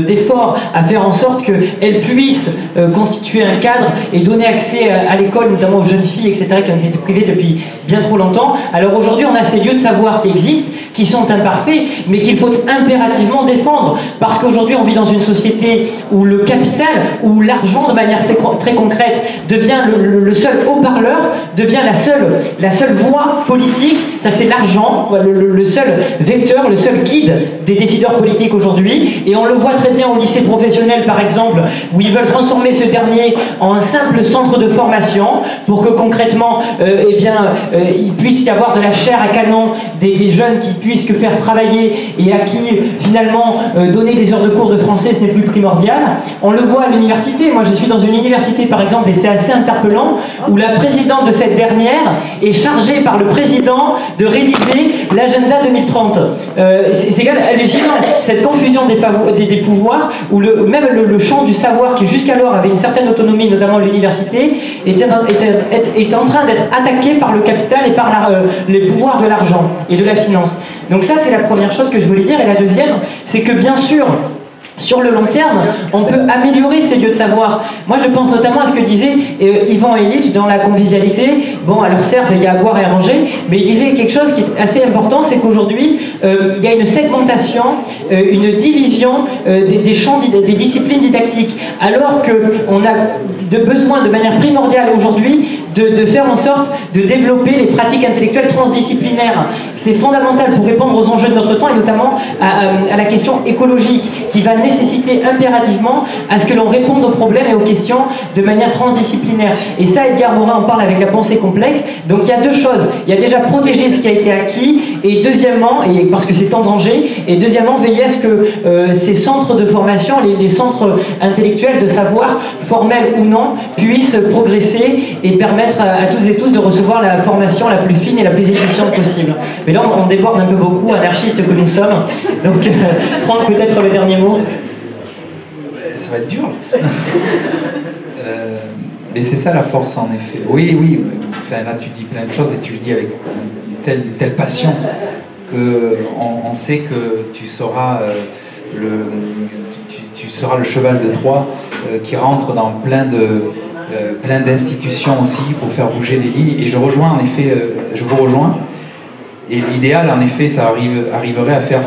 d'efforts à faire en sorte qu'elles puissent constituer un cadre et donner accès à l'école, notamment aux jeunes filles, etc., qui ont été privées depuis bien trop longtemps. Alors aujourd'hui, on a ces lieux de savoir qui existent, qui sont imparfaits, mais qu'il faut impérativement défendre. Parce qu'aujourd'hui, on vit dans une société où le capital, où l'argent, de manière très concrète, devient le seul haut-parleur, devient la seule voie politique. C'est-à-dire que c'est l'argent, le seul vecteur, le seul guide des décideurs politiques aujourd'hui. Et on le voit très bien au lycée professionnel, par exemple, où ils veulent transformer ce dernier en un simple centre de formation pour que concrètement, il puisse y avoir de la chair à canon des jeunes qui puissent que faire travailler et à qui finalement donner des heures de cours de français ce n'est plus primordial. On le voit à l'université, moi je suis dans une université par exemple et c'est assez interpellant où la présidente de cette dernière est chargée par le président de rédiger l'agenda 2030. C'est hallucinant cette confusion des pouvoirs où même le champ du savoir qui jusqu'alors avait une certaine autonomie, notamment à l'université, est en train d'être attaqué par le capital et par les pouvoirs de l'argent et de la finance. Donc ça c'est la première chose que je voulais dire. Et la deuxième, c'est que bien sûr, sur le long terme, on peut améliorer ces lieux de savoir. Moi, je pense notamment à ce que disait Ivan Illich dans la convivialité. Bon, alors certes, il y a à boire et à manger, mais il disait quelque chose qui est assez important, c'est qu'aujourd'hui, il y a une segmentation, une division des champs, des disciplines didactiques, alors qu'on a besoin de manière primordiale aujourd'hui de faire en sorte de développer les pratiques intellectuelles transdisciplinaires. C'est fondamental pour répondre aux enjeux de notre temps et notamment à la question écologique qui va nécessiter impérativement à ce que l'on réponde aux problèmes et aux questions de manière transdisciplinaire. Et ça, Edgar Morin en parle avec la pensée complexe. Donc il y a deux choses. Il y a déjà protéger ce qui a été acquis et deuxièmement, et parce que c'est en danger, et deuxièmement veiller à ce que ces centres de formation, les centres intellectuels de savoir, formels ou non, puissent progresser et permettre à tous et tous de recevoir la formation la plus fine et la plus efficiente possible. Mais là, on déborde un peu beaucoup, anarchistes que nous sommes. Donc, Franck, peut-être le dernier mot. Ça va être dur. Mais c'est ça la force, en effet. Oui. Enfin, là, tu dis plein de choses et tu le dis avec une telle passion qu'on sait que tu seras le cheval de Troie qui rentre dans plein d'institutions aussi pour faire bouger les lignes. Et je rejoins, en effet, je vous rejoins. Et l'idéal, en effet, ça arriverait à faire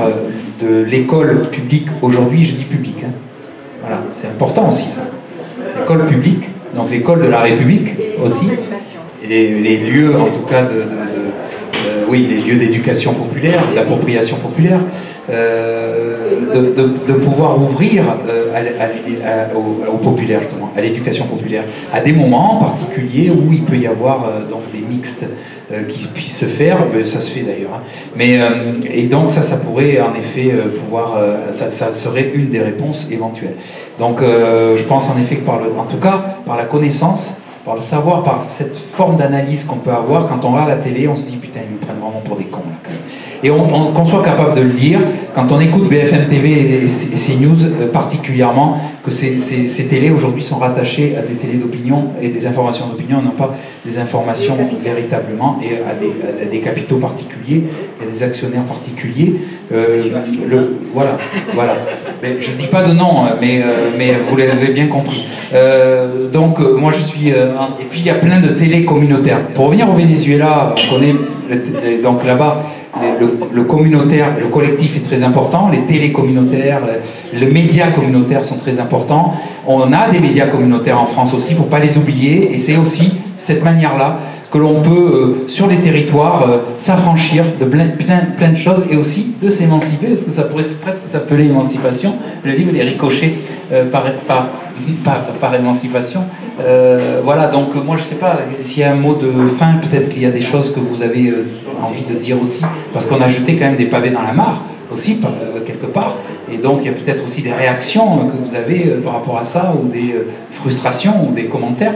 de l'école publique, aujourd'hui, je dis publique. Hein. Voilà, c'est important aussi ça. L'école publique, donc l'école de la République aussi. Et les lieux, en tout cas, oui, les lieux d'éducation populaire, d'appropriation populaire, de pouvoir ouvrir au populaire, justement, à l'éducation populaire, à des moments particuliers où il peut y avoir donc des mixtes qui puissent se faire, ça se fait d'ailleurs, hein. Mais, et donc ça pourrait en effet pouvoir, ça serait une des réponses éventuelles. Donc je pense en effet que en tout cas par la connaissance, par le savoir, par cette forme d'analyse qu'on peut avoir, quand on regarde la télé, on se dit putain, ils nous prennent vraiment pour des cons là, quand même. Et qu'on soit capable de le dire, quand on écoute BFM TV et CNews particulièrement, que ces télés aujourd'hui sont rattachées à des télés d'opinion et des informations d'opinion, non pas des informations véritablement, et à des capitaux particuliers, et à des actionnaires particuliers. Voilà. Mais je ne dis pas de nom, mais vous l'avez bien compris. Donc moi je suis... et puis il y a plein de télés communautaires. Pour revenir au Venezuela, on connaît donc là-bas, le communautaire, le collectif est très important, les télés communautaires, les médias communautaires sont très importants. On a des médias communautaires en France aussi, il ne faut pas les oublier, et c'est aussi cette manière-là que l'on peut, sur les territoires, s'affranchir de plein de choses et aussi de s'émanciper, parce que ça pourrait presque s'appeler émancipation. Le livre est ricoché par émancipation. Voilà, donc moi je ne sais pas s'il y a un mot de fin, peut-être qu'il y a des choses que vous avez envie de dire aussi, parce qu'on a jeté quand même des pavés dans la mare aussi, quelque part, et donc il y a peut-être aussi des réactions que vous avez par rapport à ça, ou des frustrations, ou des commentaires.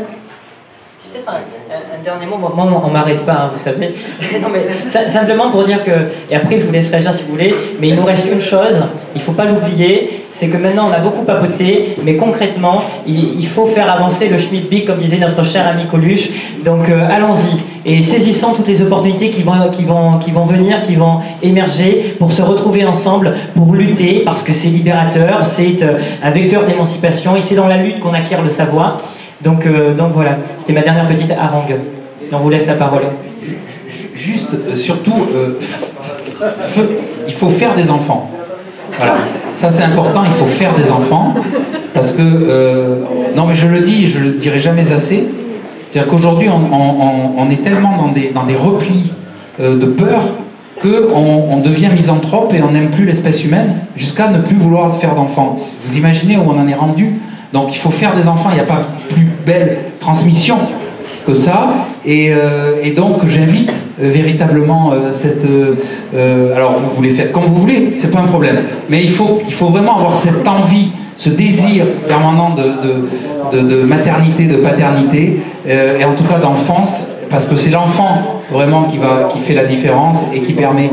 Un dernier mot, moi on m'arrête pas, hein, vous savez. Non, mais simplement pour dire que, et après je vous laisserai agir si vous voulez, mais il nous reste une chose, il ne faut pas l'oublier, c'est que maintenant on a beaucoup papoté, mais concrètement, il faut faire avancer le Schmitt-Big, comme disait notre cher ami Coluche. Donc allons-y, et saisissons toutes les opportunités qui vont venir, qui vont émerger, pour se retrouver ensemble, pour lutter, parce que c'est libérateur, c'est un vecteur d'émancipation, et c'est dans la lutte qu'on acquiert le savoir. Donc voilà, c'était ma dernière petite harangue. On vous laisse la parole. Juste, surtout, il faut faire des enfants. Voilà, ça c'est important, il faut faire des enfants. Parce que, non mais je le dis, je le dirai jamais assez, c'est-à-dire qu'aujourd'hui on est tellement dans des replis de peur qu'on devient misanthrope et on n'aime plus l'espèce humaine, jusqu'à ne plus vouloir faire d'enfants. Vous imaginez où on en est rendu? Donc il faut faire des enfants, il n'y a pas plus belle transmission que ça, et donc j'invite véritablement alors vous voulez faire comme vous voulez, c'est pas un problème, mais il faut vraiment avoir cette envie, ce désir permanent de maternité, de paternité, et en tout cas d'enfance, parce que c'est l'enfant vraiment qui fait la différence et qui permet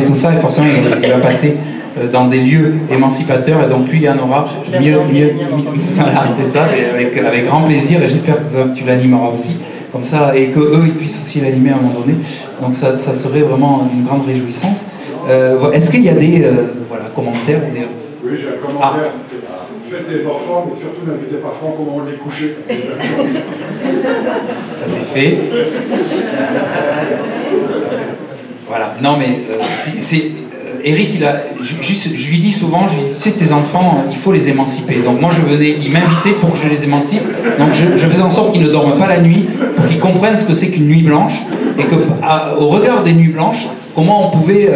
tout ça, et forcément il va passer dans des lieux émancipateurs, et donc plus il y en aura, mieux voilà, c'est ça, avec grand plaisir, et j'espère que tu l'animeras aussi, comme ça, et qu'eux ils puissent aussi l'animer à un moment donné, donc ça serait vraiment une grande réjouissance. Est-ce qu'il y a des commentaires ou des... Oui, j'ai un commentaire. Faites des enfants, mais surtout n'invitez pas Franck au moment de les coucher. Ça c'est fait. Voilà, non mais Eric, je lui dis souvent, tu sais, tes enfants, il faut les émanciper. Donc moi, il m'invitait pour que je les émancipe. Donc je faisais en sorte qu'ils ne dorment pas la nuit, pour qu'ils comprennent ce que c'est qu'une nuit blanche, et qu'au regard des nuits blanches, comment on pouvait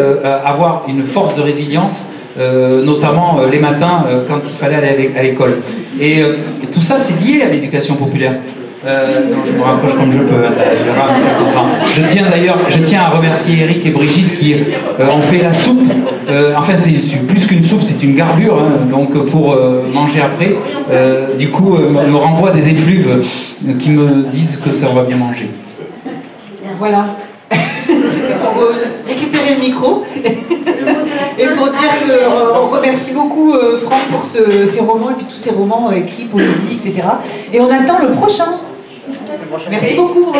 avoir une force de résilience, notamment les matins, quand il fallait aller à l'école. Et tout ça, c'est lié à l'éducation populaire. Je me rapproche comme je peux. Je tiens à remercier Eric et Brigitte qui ont fait la soupe. Enfin, c'est plus qu'une soupe, c'est une garbure, hein, donc pour manger après. Du coup, me renvoie des effluves qui me disent que ça va bien manger. Voilà. C'était pour récupérer le micro et pour dire qu'on remercie beaucoup Franck pour ses romans et puis tous ses romans écrits, poésie, etc. Et on attend le prochain. Merci beaucoup.